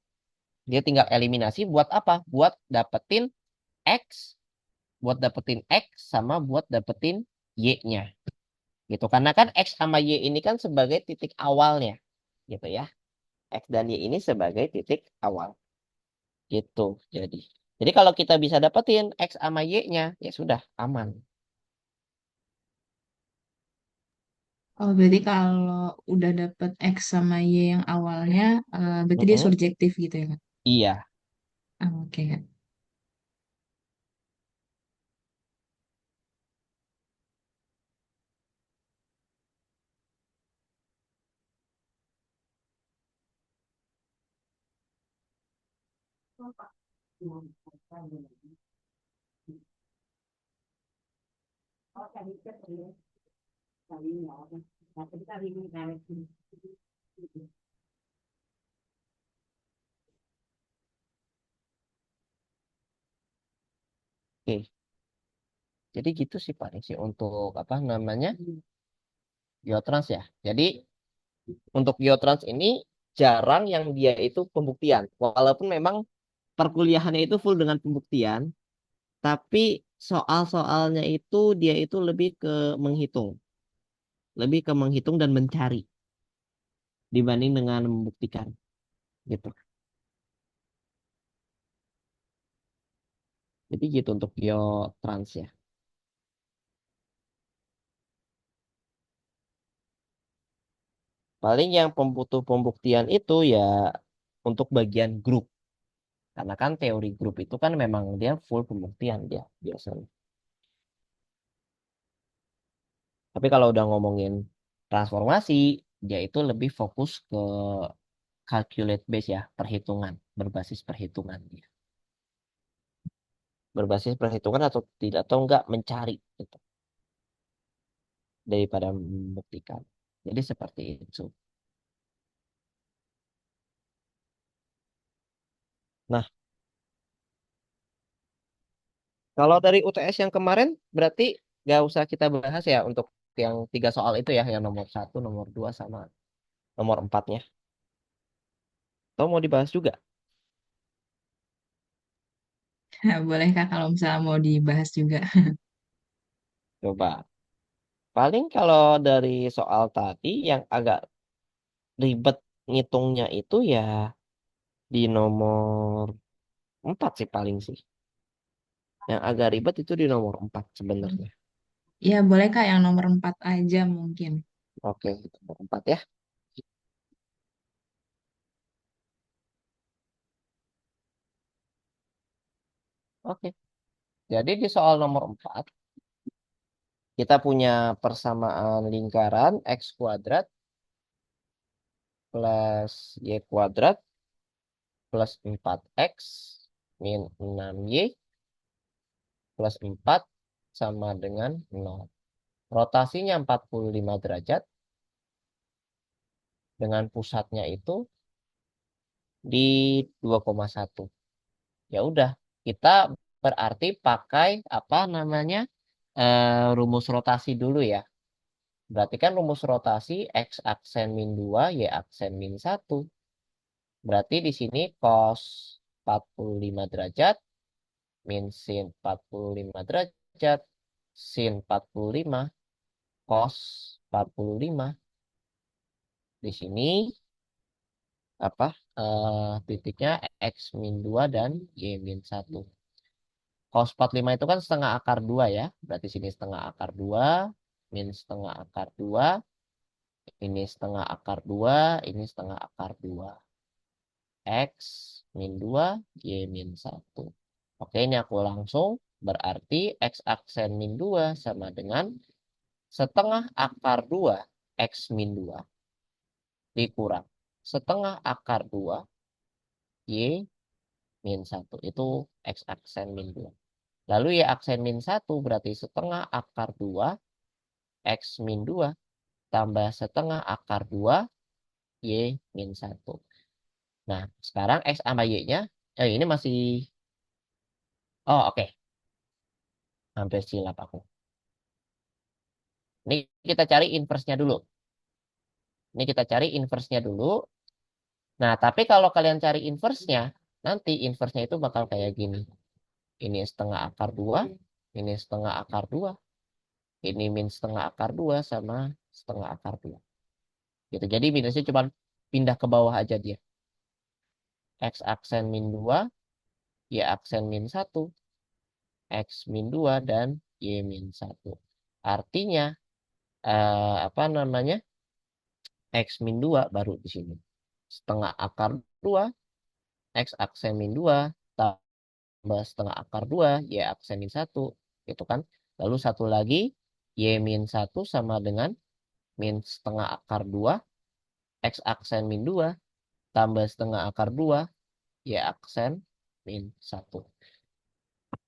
Dia tinggal eliminasi buat apa? Buat dapetin X, sama buat dapetin Y-nya. Gitu. Karena kan X sama Y ini kan sebagai titik awalnya. Gitu ya. X dan Y ini sebagai titik awal. Gitu. Jadi kalau kita bisa dapetin X sama Y-nya, ya sudah aman. Oh, berarti kalau udah dapet X sama Y yang awalnya, berarti dia Mm-mm. subjektif gitu ya Kak? Iya. Ah, oke Kak. Oke. Jadi gitu sih paling sih untuk apa namanya geotrans ya. Jadi untuk geotrans ini jarang yang dia itu pembuktian. Walaupun memang perkuliahannya itu full dengan pembuktian, tapi soal-soalnya itu dia itu menghitung, lebih ke menghitung dan mencari dibanding dengan membuktikan gitu. Jadi gitu untuk geotrans ya. Paling yang pembutuh pembuktian itu ya untuk bagian grup. Karena kan teori grup itu kan memang dia full pembuktian dia biasanya. Tapi kalau udah ngomongin transformasi, dia itu lebih fokus ke calculate base ya, perhitungan, berbasis perhitungan dia. Berbasis perhitungan atau tidak atau enggak mencari gitu daripada membuktikan. Jadi seperti itu. Nah, kalau dari UTS yang kemarin berarti nggak usah kita bahas ya untuk yang 3 soal itu ya, yang nomor 1, nomor 2 sama nomor 4-nya. Atau mau dibahas juga? Boleh Kak kalau misalnya mau dibahas juga. Coba. Paling kalau dari soal tadi yang agak ribet ngitungnya itu ya di nomor 4 sih paling sih. Yang agak ribet itu di nomor 4 sebenarnya. Ya boleh Kak yang nomor 4 aja mungkin. Oke, nomor 4 ya. Oke. Jadi di soal nomor 4 kita punya persamaan lingkaran x kuadrat plus y kuadrat plus 4x min 6y plus 4 sama dengan 0. Rotasinya 45 derajat dengan pusatnya itu di 2,1. Ya udah, kita berarti pakai apa namanya? Rumus rotasi dulu ya. Berarti kan rumus rotasi x aksen min 2 y aksen min 1. Berarti di sini cos 45 derajat min sin 45 derajat sin 45 cos 45. Di sini apa titiknya x min 2 dan y min 1. Cos 45 itu kan setengah akar 2 ya. Berarti sini setengah akar 2 min setengah akar 2. Ini setengah akar 2, ini setengah akar 2. X min 2, Y min 1. Oke, ini aku langsung. Berarti X aksen min 2 sama dengan setengah akar 2 X min 2 dikurang setengah akar 2 Y min 1. Itu X aksen min 2. Lalu Y aksen min 1 berarti setengah akar 2 X min 2 tambah setengah akar 2 Y min 1. Nah, sekarang X sama Y-nya, ini masih, oh oke, hampir silap aku. Ini kita cari inverse-nya dulu. Ini kita cari inverse-nya dulu. Nah, tapi kalau kalian cari inverse-nya, nanti inverse-nya itu bakal kayak gini. Ini setengah akar 2, ini setengah akar 2, ini min setengah akar 2 sama setengah akar 2. Gitu. Jadi minusnya cuma pindah ke bawah aja dia. X aksen min 2, Y aksen min 1, X min 2, dan Y min 1. Artinya, apa namanya? X min 2 baru di sini. Setengah akar 2, X aksen min 2, tambah setengah akar 2, Y aksen min 1. Gitu kan. Lalu satu lagi, Y min 1 sama dengan min setengah akar 2, X aksen min 2, tambah setengah akar 2, Y aksen min 1.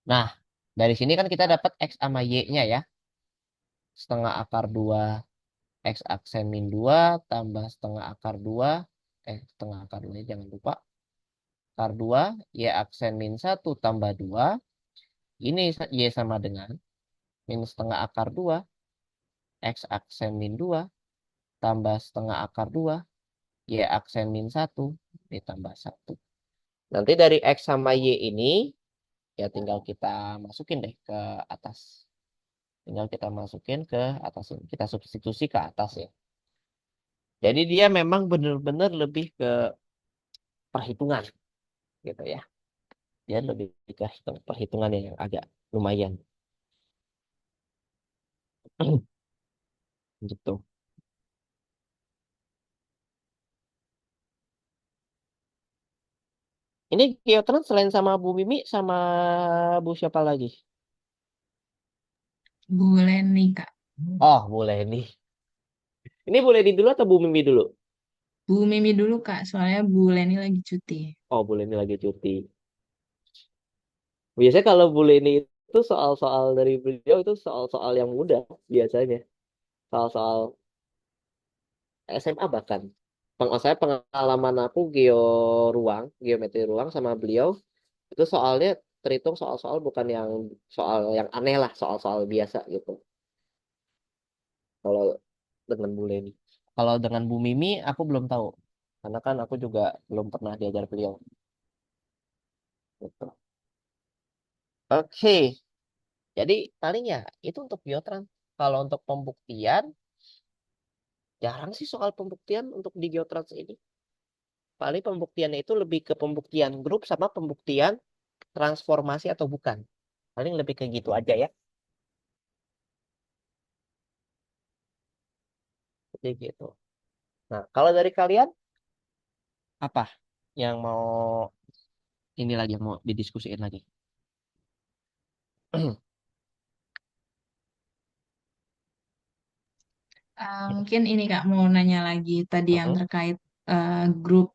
Nah, dari sini kan kita dapat X sama Y-nya ya. Setengah akar 2 X aksen min 2 tambah setengah akar 2. Setengah akar 2 jangan lupa. Akar 2 Y aksen min 1 tambah 2. Ini Y sama dengan min setengah akar 2 X aksen min 2 tambah setengah akar 2 Y aksen min 1 ditambah 1. Nanti dari X sama Y ini ya tinggal kita masukin deh ke atas. Tinggal kita masukin ke atas ini. Kita substitusi ke atas ya. Jadi dia memang benar-benar lebih ke perhitungan gitu ya. Dia lebih ke perhitungan yang agak lumayan gitu. Ini Geotrans selain sama Bu Mimi sama Bu siapa lagi? Boleh nih Kak. Oh, boleh nih. Ini boleh di dulu atau Bu Mimi dulu? Bu Mimi dulu Kak, soalnya Bu Leni lagi cuti. Oh, boleh ini lagi cuti. Biasanya kalau Bu Leni itu soal-soal dari beliau itu soal-soal yang mudah biasanya. Soal-soal SMA bahkan. Saya pengalaman aku geometri ruang sama beliau itu soalnya terhitung soal-soal bukan yang soal yang aneh lah, soal-soal biasa gitu. Kalau dengan Bu Leni. Kalau dengan Bu Mimi aku belum tahu. Karena kan aku juga belum pernah diajar beliau. Gitu. Oke, jadi paling ya itu untuk Geotrans. Kalau untuk pembuktian, jarang sih soal pembuktian untuk di Geotrans ini. Paling pembuktiannya itu lebih ke pembuktian grup sama pembuktian transformasi atau bukan. Paling lebih ke gitu aja ya. Jadi gitu. Nah, kalau dari kalian apa yang mau ini lagi yang mau didiskusiin lagi? Mungkin ini Kak mau nanya lagi tadi yang Mm-mm. terkait grup.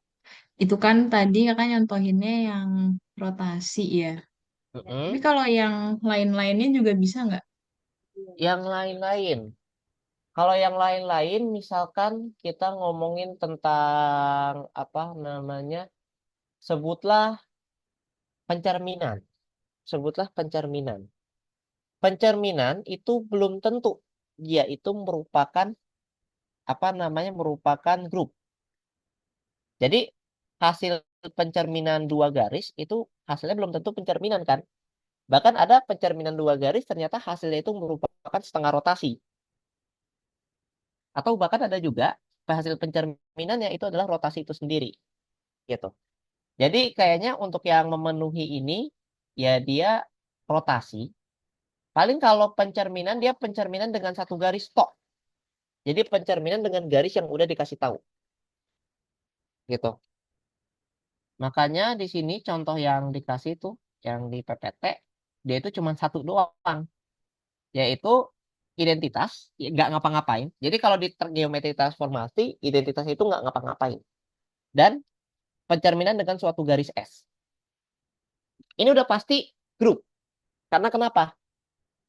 Itu kan tadi Kakak nyontohinnya yang rotasi ya. Tapi Mm-mm. kalau yang lain-lainnya juga bisa nggak? Yang lain-lain. Kalau yang lain-lain, misalkan kita ngomongin tentang apa namanya, sebutlah pencerminan. Sebutlah pencerminan. Pencerminan itu belum tentu dia itu merupakan apa namanya merupakan grup. Jadi hasil pencerminan dua garis itu hasilnya belum tentu pencerminan kan. Bahkan ada pencerminan dua garis ternyata hasilnya itu merupakan setengah rotasi. Atau bahkan ada juga hasil pencerminannya itu adalah rotasi itu sendiri. Gitu. Jadi kayaknya untuk yang memenuhi ini ya dia rotasi. Paling kalau pencerminan dia pencerminan dengan satu garis tok. Jadi pencerminan dengan garis yang udah dikasih tahu. Gitu. Makanya di sini contoh yang dikasih itu yang di PPT dia itu cuma satu doang, yaitu identitas ya, nggak ngapa-ngapain. Jadi kalau di geometri transformasi identitas itu nggak ngapa-ngapain dan pencerminan dengan suatu garis S. Ini udah pasti grup. Karena kenapa?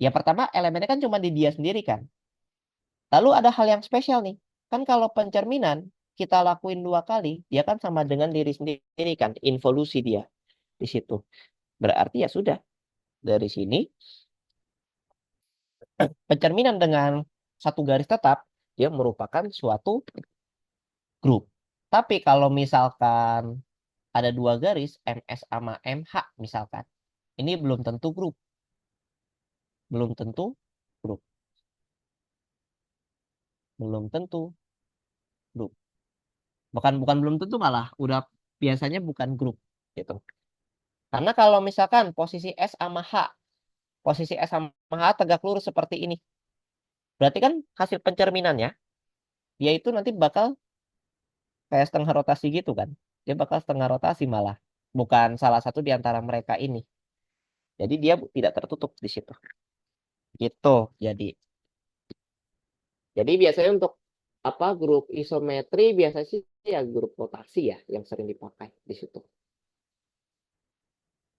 Ya pertama elemennya kan cuma di dia sendiri kan. Lalu ada hal yang spesial nih. Kan kalau pencerminan kita lakuin dua kali, dia kan sama dengan diri sendiri kan. Involusi dia di situ. Berarti ya sudah. Dari sini pencerminan dengan satu garis tetap, dia merupakan suatu grup. Tapi kalau misalkan ada dua garis, MS sama MH misalkan, ini belum tentu grup. Belum tentu grup. Belum tentu grup. Bukan bukan belum tentu malah udah biasanya bukan grup gitu. Karena kalau misalkan posisi S sama H, posisi S sama H tegak lurus seperti ini. Berarti kan hasil pencerminannya dia itu nanti bakal kayak setengah rotasi gitu kan. Dia bakal setengah rotasi malah. Bukan salah satu di antara mereka ini. Jadi dia tidak tertutup di situ. Gitu. Jadi biasanya untuk apa grup isometri biasanya sih ya grup rotasi ya yang sering dipakai di situ.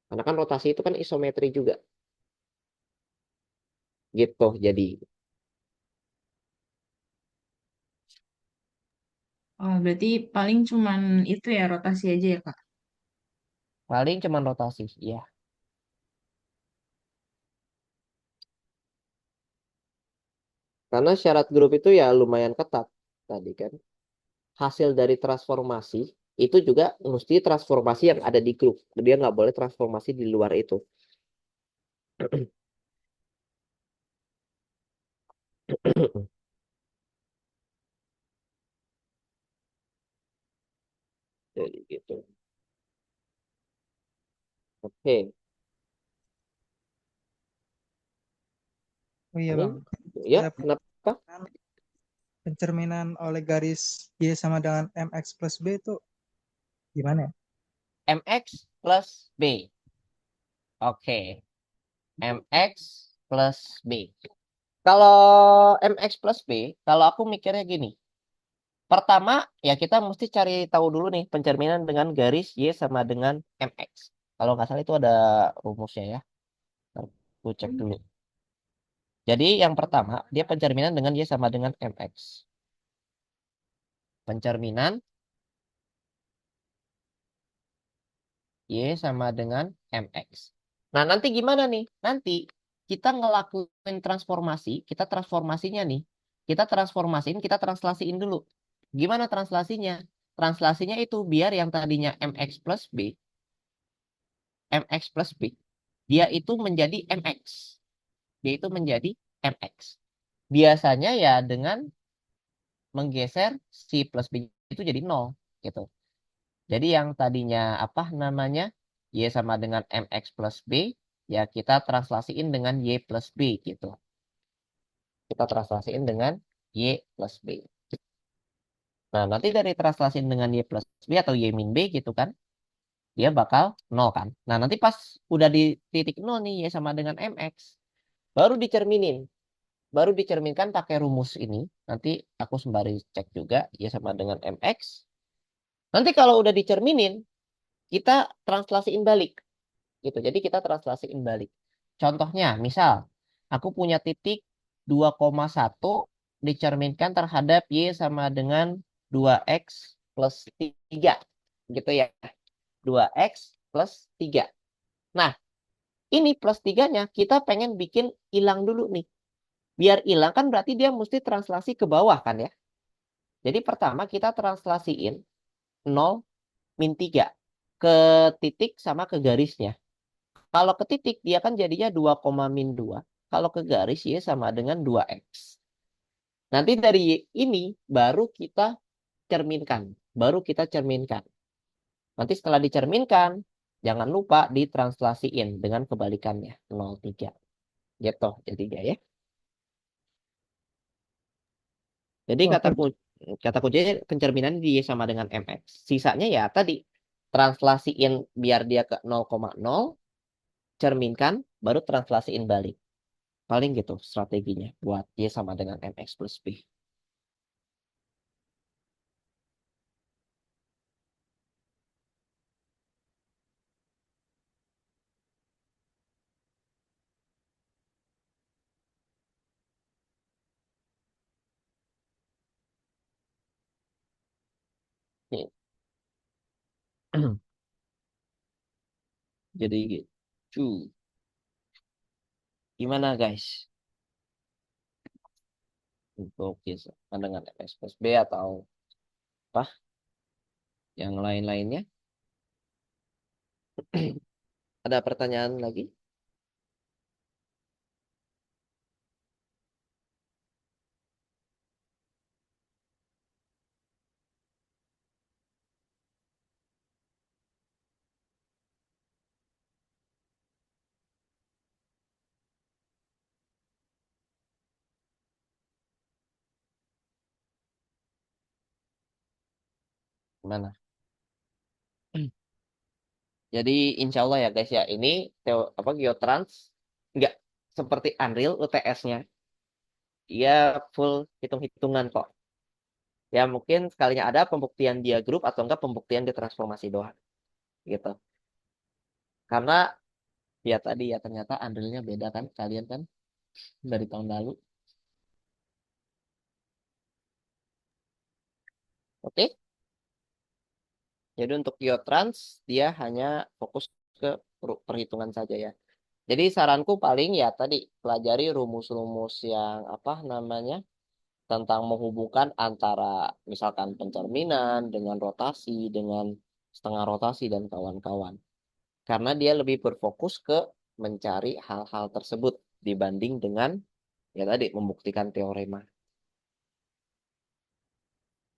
Karena kan rotasi itu kan isometri juga. Gitu. Jadi Oh, berarti paling cuman itu ya rotasi aja ya Kak? paling cuman rotasi. Ya. Karena syarat grup itu ya lumayan ketat tadi kan. Hasil dari transformasi itu juga mesti transformasi yang ada di grup. Dia nggak boleh transformasi di luar itu. Jadi gitu. Oke. Oh iya Paling Bang, ya saya kenapa? pencerminan oleh garis Y sama dengan MX plus B itu gimana ya? MX plus B. Oke, MX plus B. Kalau MX plus B, kalau aku mikirnya gini. Pertama, ya kita mesti cari tahu dulu nih pencerminan dengan garis Y sama dengan MX. Kalau nggak salah itu ada rumusnya ya. Ntar aku cek dulu. Jadi yang pertama, dia pencerminan dengan Y sama dengan MX. Pencerminan Y sama dengan MX. Nah, nanti gimana nih? Nanti kita ngelakuin transformasi, kita transformasinya nih. Kita transformasiin, kita translasiin dulu. Gimana translasinya? Translasinya itu biar yang tadinya MX plus B, dia itu menjadi MX. Dia itu menjadi MX. Biasanya ya dengan menggeser si plus B itu jadi 0 gitu. Jadi yang tadinya apa namanya Y sama dengan MX plus B, ya kita translasiin dengan Y plus B gitu. Kita translasiin dengan Y plus B. Nah, nanti dari translasiin dengan Y plus B atau Y min B gitu kan, dia bakal 0 kan. Nah, nanti pas udah di titik 0 nih Y sama dengan MX, baru dicerminin. Baru dicerminkan pakai rumus ini. Nanti aku sembari cek juga Y sama dengan MX. Nanti kalau udah dicerminin, kita translasiin balik. Gitu. Jadi kita translasiin balik. Contohnya, misal aku punya titik 2,1 dicerminkan terhadap Y sama dengan 2X plus 3. Gitu ya. 2X plus 3. Nah, ini plus 3-nya kita pengen bikin hilang dulu nih. Biar hilang kan berarti dia mesti translasi ke bawah kan ya. Jadi pertama kita translasiin 0 min 3 ke titik sama ke garisnya. Kalau ke titik dia kan jadinya 2, min 2. Kalau ke garis Y sama dengan 2X. Nanti dari ini baru kita cerminkan. Baru kita cerminkan. Nanti setelah dicerminkan, jangan lupa ditranslasiin dengan kebalikannya. 0,3. Gitu jadinya ya. Jadi Wah, kata kuncinya pencerminan di Y sama dengan MX. Sisanya ya tadi translasiin biar dia ke 0,0, cerminkan, baru translasiin balik. Paling gitu strateginya buat Y sama dengan MX plus B. Nih. Jadi gitu. Gimana guys? Untuk Y sama dengan MX plus B atau apa? Yang lain-lainnya? Ada pertanyaan lagi? Gimana? Jadi insya Allah ya guys ya, ini Geotrans nggak seperti Unreal UTS-nya. Dia full hitung-hitungan kok. Ya mungkin sekalinya ada pembuktian dia grup atau enggak pembuktian dia transformasi doang. Gitu. Karena ya tadi ya ternyata Unreal-nya beda kan kalian kan dari tahun lalu. Oke. Jadi untuk Geotrans dia hanya fokus ke perhitungan saja ya. Jadi saranku paling ya tadi pelajari rumus-rumus yang apa namanya tentang menghubungkan antara misalkan pencerminan dengan rotasi dengan setengah rotasi dan kawan-kawan. Karena dia lebih berfokus ke mencari hal-hal tersebut dibanding dengan ya tadi membuktikan teorema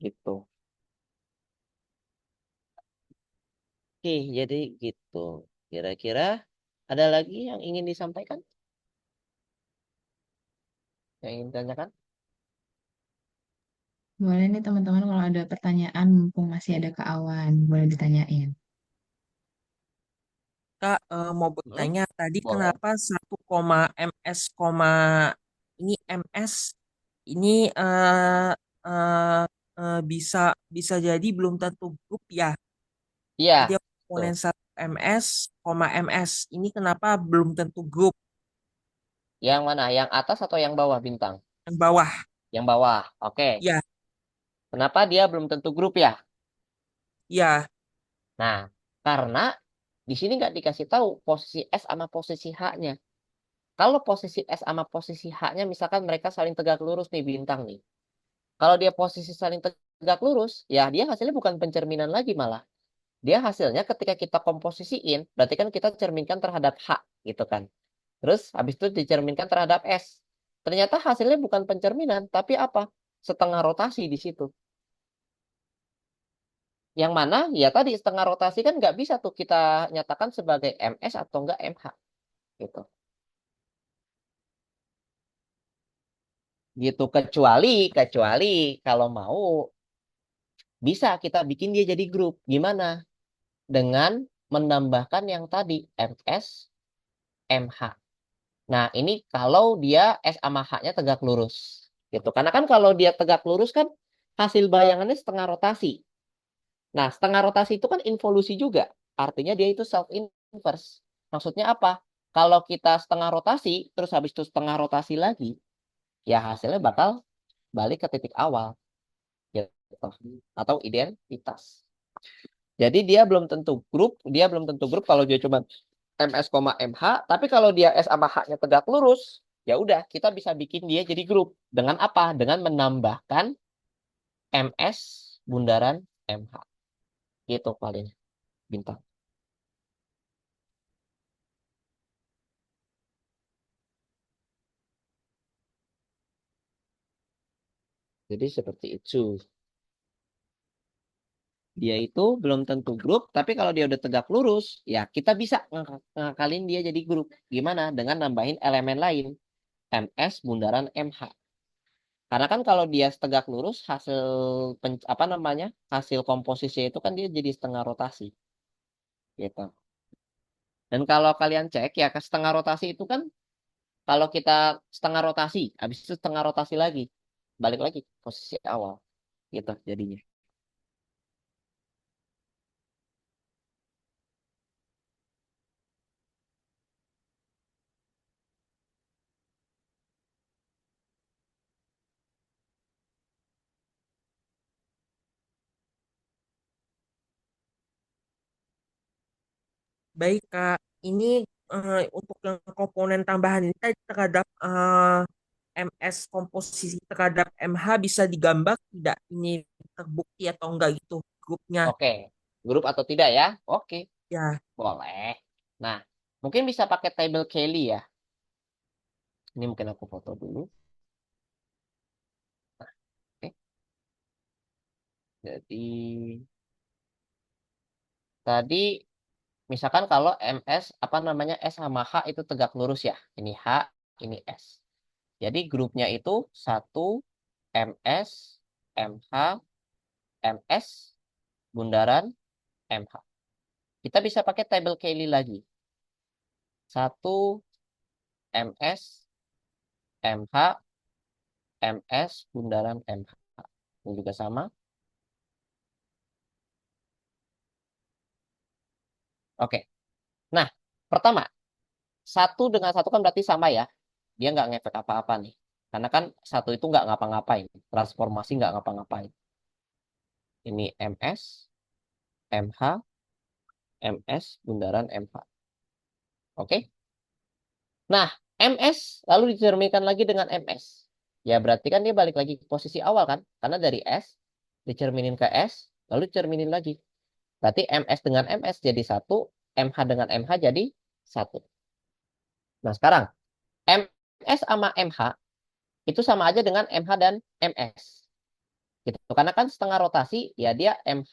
gitu. Oke, jadi gitu. Kira-kira ada lagi yang ingin disampaikan? Yang ingin ditanyakan? Boleh nih teman-teman kalau ada pertanyaan mumpung masih ada Kak Awan, boleh ditanyain. Kak, mau Hmm, bertanya tadi boleh. kenapa 1, ms, ini ms ini eh, bisa bisa jadi belum tentu grup ya. Iya, Jadi tuh. komponen 1 ms, ms ini kenapa belum tentu grup Yang mana? Yang atas atau yang bawah bintang? yang bawah? Yang bawah. Oke. Ya, Kenapa dia belum tentu grup ya? ya, Nah, karena di sini nggak dikasih tahu posisi S sama posisi H-nya. Kalau posisi S sama posisi H-nya, misalkan mereka saling tegak lurus nih bintang nih. Kalau dia posisi saling tegak lurus, ya dia hasilnya bukan pencerminan lagi malah. Dia hasilnya ketika kita komposisiin, berarti kan kita cerminkan terhadap H gitu kan. Terus habis itu dicerminkan terhadap S. Ternyata hasilnya bukan pencerminan, tapi apa? Setengah rotasi di situ. Yang mana ya tadi setengah rotasi kan nggak bisa tuh kita nyatakan sebagai MS atau enggak MH gitu. Gitu kecuali kalau mau bisa kita bikin dia jadi grup. Gimana? Dengan menambahkan yang tadi MS MH. Nah, ini kalau dia S sama H-nya tegak lurus. Gitu. Karena kan kalau dia tegak lurus kan hasil bayangannya setengah rotasi. Nah, setengah rotasi itu kan involusi juga. Artinya dia itu self inverse. Maksudnya apa? Kalau kita setengah rotasi, terus habis itu setengah rotasi lagi, ya hasilnya bakal balik ke titik awal. Gitu. Atau identitas. Jadi dia belum tentu grup kalau dia cuma MS, MH, tapi kalau dia S sama H-nya tegak lurus, ya udah kita bisa bikin dia jadi grup. Dengan apa? Dengan menambahkan MS bundaran MH. Gitu paling bintang. Jadi seperti itu. Dia itu belum tentu grup, tapi kalau dia udah tegak lurus, ya kita bisa ngakalin dia jadi grup. Gimana? Dengan nambahin elemen lain. MS bundaran MH. Karena kan kalau dia tegak lurus, apa namanya? Hasil komposisi itu kan dia jadi setengah rotasi. Gitu. Dan kalau kalian cek ya ke setengah rotasi itu kan kalau kita setengah rotasi, habis itu setengah rotasi lagi, balik lagi ke posisi awal. Gitu jadinya. baik Kak. Ini untuk yang komponen tambahan ini tadi terhadap ms komposisi terhadap mh bisa digambar tidak ini terbukti atau enggak gitu grupnya Oke, grup atau tidak ya? Oke, ya. boleh. Nah, mungkin bisa pakai table Kelly ya. Ini mungkin aku foto dulu. Oke, jadi tadi misalkan kalau MS apa namanya S sama H itu tegak lurus ya. Ini H, ini S. Jadi grupnya itu 1 MS, MH, MS, bundaran MH. Kita bisa pakai table Kelly lagi. 1 MS, MH, MS, bundaran MH. Ini juga sama. Oke. Nah, pertama, 1 dengan 1 kan berarti sama ya. Dia nggak ngefek apa-apa nih. Karena kan 1 itu nggak ngapa-ngapain. Transformasi nggak ngapa-ngapain. Ini MS, MH, MS, bundaran MH. Oke. Nah, MS lalu dicerminkan lagi dengan MS. Ya berarti kan dia balik lagi ke posisi awal kan. Karena dari S dicerminin ke S, lalu dicerminin lagi. Berarti MS dengan MS jadi 1, MH dengan MH jadi 1. Nah sekarang, MS sama MH itu sama aja dengan MH dan MS. Gitu. Karena kan setengah rotasi, ya dia MH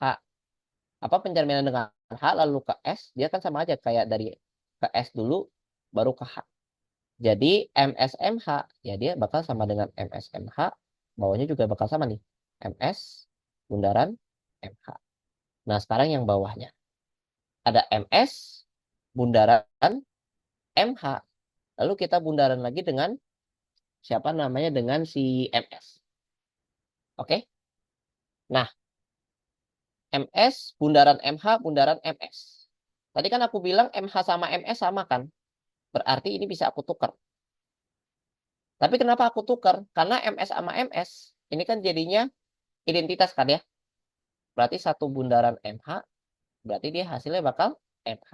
apa pencerminan dengan H lalu ke S, dia kan sama aja kayak dari ke S dulu baru ke H. Jadi MSMH ya dia bakal sama dengan MSMH, bawahnya juga bakal sama nih. MS bundaran MH. Nah, sekarang yang bawahnya ada MS bundaran MH. Lalu kita bundaran lagi dengan siapa namanya, dengan si MS. Oke? Nah, MS, bundaran MH, bundaran MS. Tadi kan aku bilang MH sama MS sama kan? Berarti ini bisa aku tukar. Tapi kenapa aku tukar? Karena MS sama MS ini kan jadinya identitas kan ya. Berarti satu bundaran MH, berarti dia hasilnya bakal MH.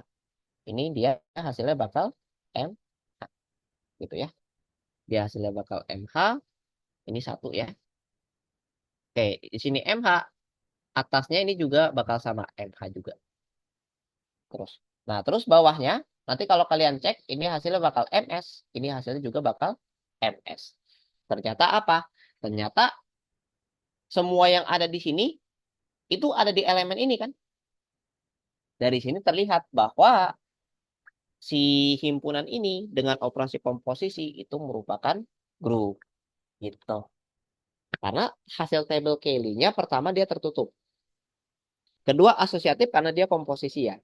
Ini dia hasilnya bakal MH. Gitu ya. Dia hasilnya bakal MH. Ini satu ya. Oke, di sini MH. Atasnya ini juga bakal sama MH juga. Terus. Nah, terus bawahnya, nanti kalau kalian cek, ini hasilnya bakal MS. Ini hasilnya juga bakal MS. Ternyata apa? Ternyata semua yang ada di sini, itu ada di elemen ini kan. Dari sini terlihat bahwa si himpunan ini dengan operasi komposisi itu merupakan grup. Gitu. Karena hasil tabel Cayley-nya pertama dia tertutup. Kedua asosiatif karena dia komposisi ya.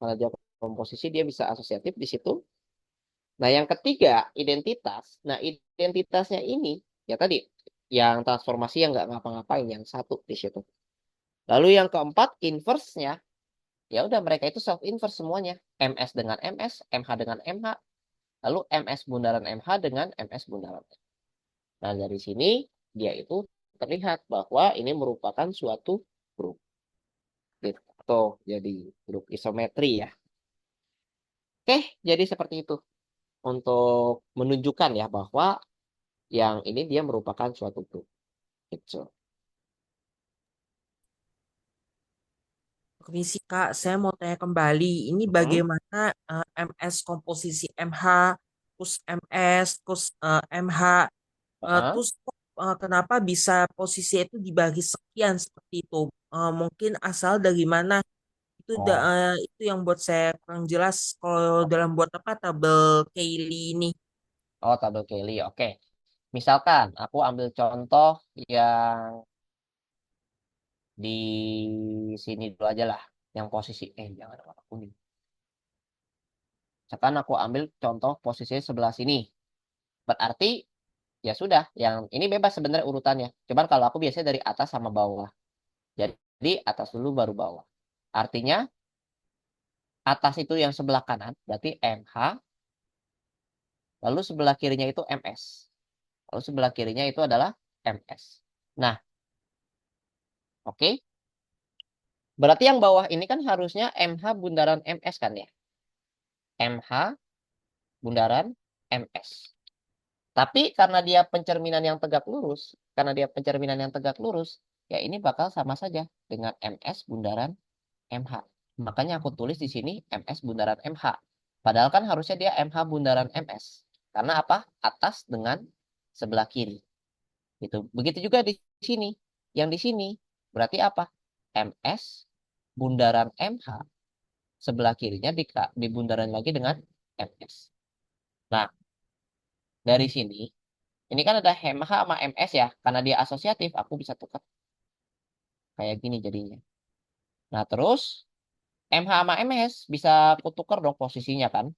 Karena dia komposisi dia bisa asosiatif di situ. Nah, yang ketiga identitas. Nah, identitasnya ini ya tadi yang transformasi yang nggak ngapa-ngapain yang satu di situ. Lalu yang keempat inverse-nya ya udah mereka itu self inverse semuanya. MS dengan MS, MH dengan MH, lalu MS bundaran MH dengan MS bundaran. Nah, dari sini dia itu terlihat bahwa ini merupakan suatu grup. Gitu. Jadi grup isometri ya. Oke, jadi seperti itu. Untuk menunjukkan ya bahwa yang ini dia merupakan suatu grup. Gitu. Permisi Kak, saya mau tanya kembali. Ini Hmm. bagaimana MS komposisi MH, terus MS, terus MH, Heeh. terus kenapa bisa posisi itu dibagi sekian seperti itu? Mungkin asal dari mana? Oh, Itu yang buat saya kurang jelas kalau dalam buat apa tabel Cayley ini. oh tabel Kelly. Oke. Misalkan aku ambil contoh yang di sini dulu aja lah. Yang posisi jangan warna kuning. Misalkan aku ambil contoh posisinya sebelah sini. Berarti ya sudah, yang ini bebas sebenarnya urutannya. Cuman kalau aku biasanya dari atas sama bawah. Jadi atas dulu baru bawah. Artinya atas itu yang sebelah kanan berarti MH, lalu sebelah kirinya itu MS. Lalu sebelah kirinya itu adalah MS. Nah, oke. Berarti yang bawah ini kan harusnya MH bundaran MS kan ya? MH bundaran MS. Tapi karena dia pencerminan yang tegak lurus, ya ini bakal sama saja dengan MS bundaran MH. Makanya aku tulis di sini MS bundaran MH. Padahal kan harusnya dia MH bundaran MS. Karena apa? Atas dengan sebelah kiri. Gitu. Begitu juga di sini. Yang di sini berarti apa? MS bundaran MH. Sebelah kirinya di bundaran lagi dengan MS. Nah, dari sini, ini kan ada MH sama MS ya. Karena dia asosiatif, aku bisa tukar kayak gini jadinya. Nah, terus MH sama MS bisa aku tukar dong posisinya kan.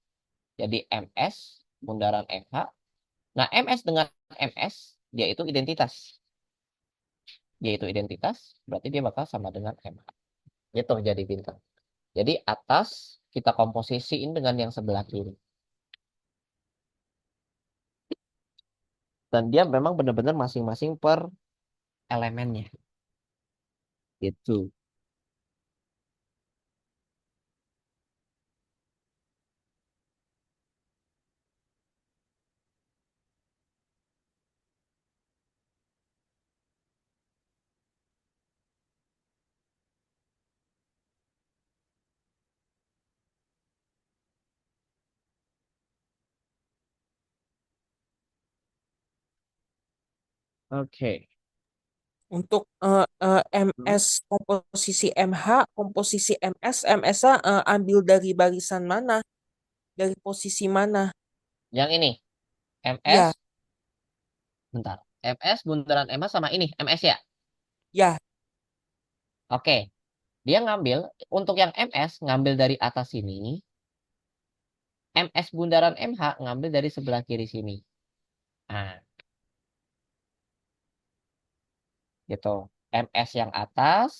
Jadi MS bundaran MH. Nah, MS dengan MS, dia itu identitas. Dia itu identitas, berarti dia bakal sama dengan MH. Gitu jadi bintang. Jadi atas kita komposisiin dengan yang sebelah kiri. Dan dia memang benar-benar masing-masing per elemennya. Gitu. Oke. Untuk Hmm. MS komposisi MH, komposisi MS, MS-nya ambil dari barisan mana? Dari posisi mana? Yang ini MS, Ya, bentar. MS bundaran MS sama ini MS ya. ya, Oke. Dia ngambil untuk yang MS ngambil dari atas sini, MS bundaran MH ngambil dari sebelah kiri sini. Nah, gitu. MS yang atas,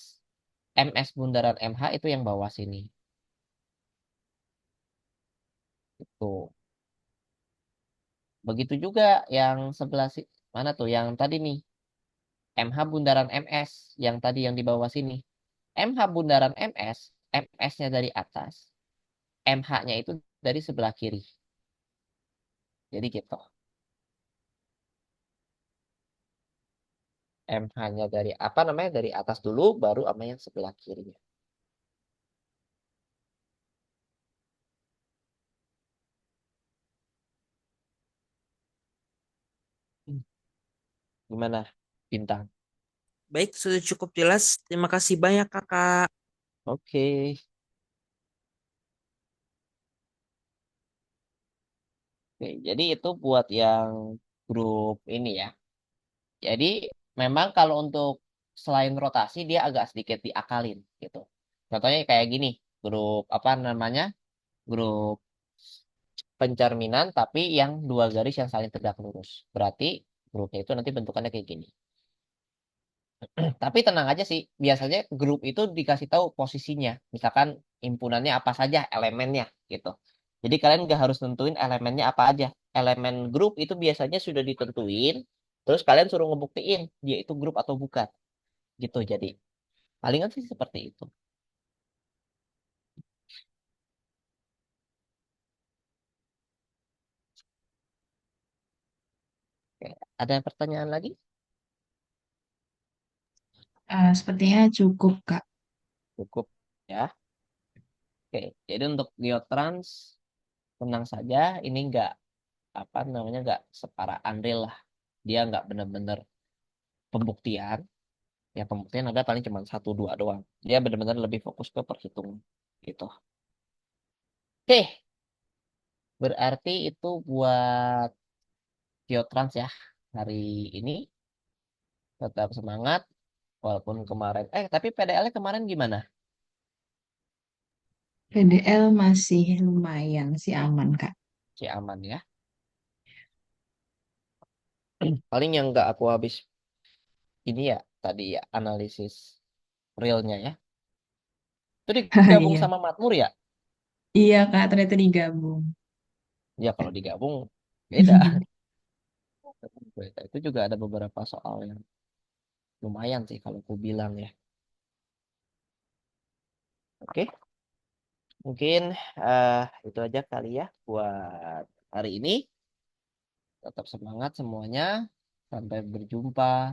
MS bundaran MH itu yang bawah sini. Itu. Begitu juga yang sebelah mana tuh? Yang tadi nih. MH bundaran MS yang tadi yang di bawah sini. MH bundaran MS, MS-nya dari atas, MH-nya itu dari sebelah kiri. Jadi gitu. MH-nya dari apa namanya? Dari atas dulu, baru sama yang sebelah kirinya. Gimana, Bintang? Baik, sudah cukup jelas. Terima kasih banyak, Kakak. Oke. Oke, jadi itu buat yang grup ini ya. Jadi memang kalau untuk selain rotasi dia agak sedikit diakalin gitu. Contohnya kayak gini, grup apa namanya? Grup pencerminan tapi yang dua garis yang saling tegak lurus. Berarti grupnya itu nanti bentukannya kayak gini. Tapi tenang aja sih, biasanya grup itu dikasih tahu posisinya. Misalkan himpunannya apa saja elemennya gitu. Jadi kalian nggak harus nentuin elemennya apa aja. Elemen grup itu biasanya sudah ditentuin, terus kalian suruh ngebuktiin dia itu grup atau bukan. Gitu jadi. Palingan sih seperti itu. Oke. Ada pertanyaan lagi? Sepertinya cukup, Kak. Cukup ya. Oke, jadi untuk Geotrans tenang saja, ini nggak apa namanya nggak separah Unreal lah. Dia nggak benar-benar pembuktian. Ya pembuktian ada paling cuma satu dua doang. Dia benar-benar lebih fokus ke perhitungan gitu. Oke, berarti itu buat Geotrans ya hari ini. Tetap semangat walaupun kemarin. Tapi PDL-nya kemarin gimana? PDL masih lumayan sih aman, Kak. Si aman ya. Paling yang nggak aku habis ini ya tadi ya analisis realnya ya. Itu digabung Iya. sama Makmur ya? Iya, Kak, ternyata digabung. Ya kalau digabung beda. Beda. Itu juga ada beberapa soal yang lumayan sih kalau aku bilang ya. Oke, mungkin eh, itu aja kali ya buat hari ini. Tetap semangat semuanya. Sampai berjumpa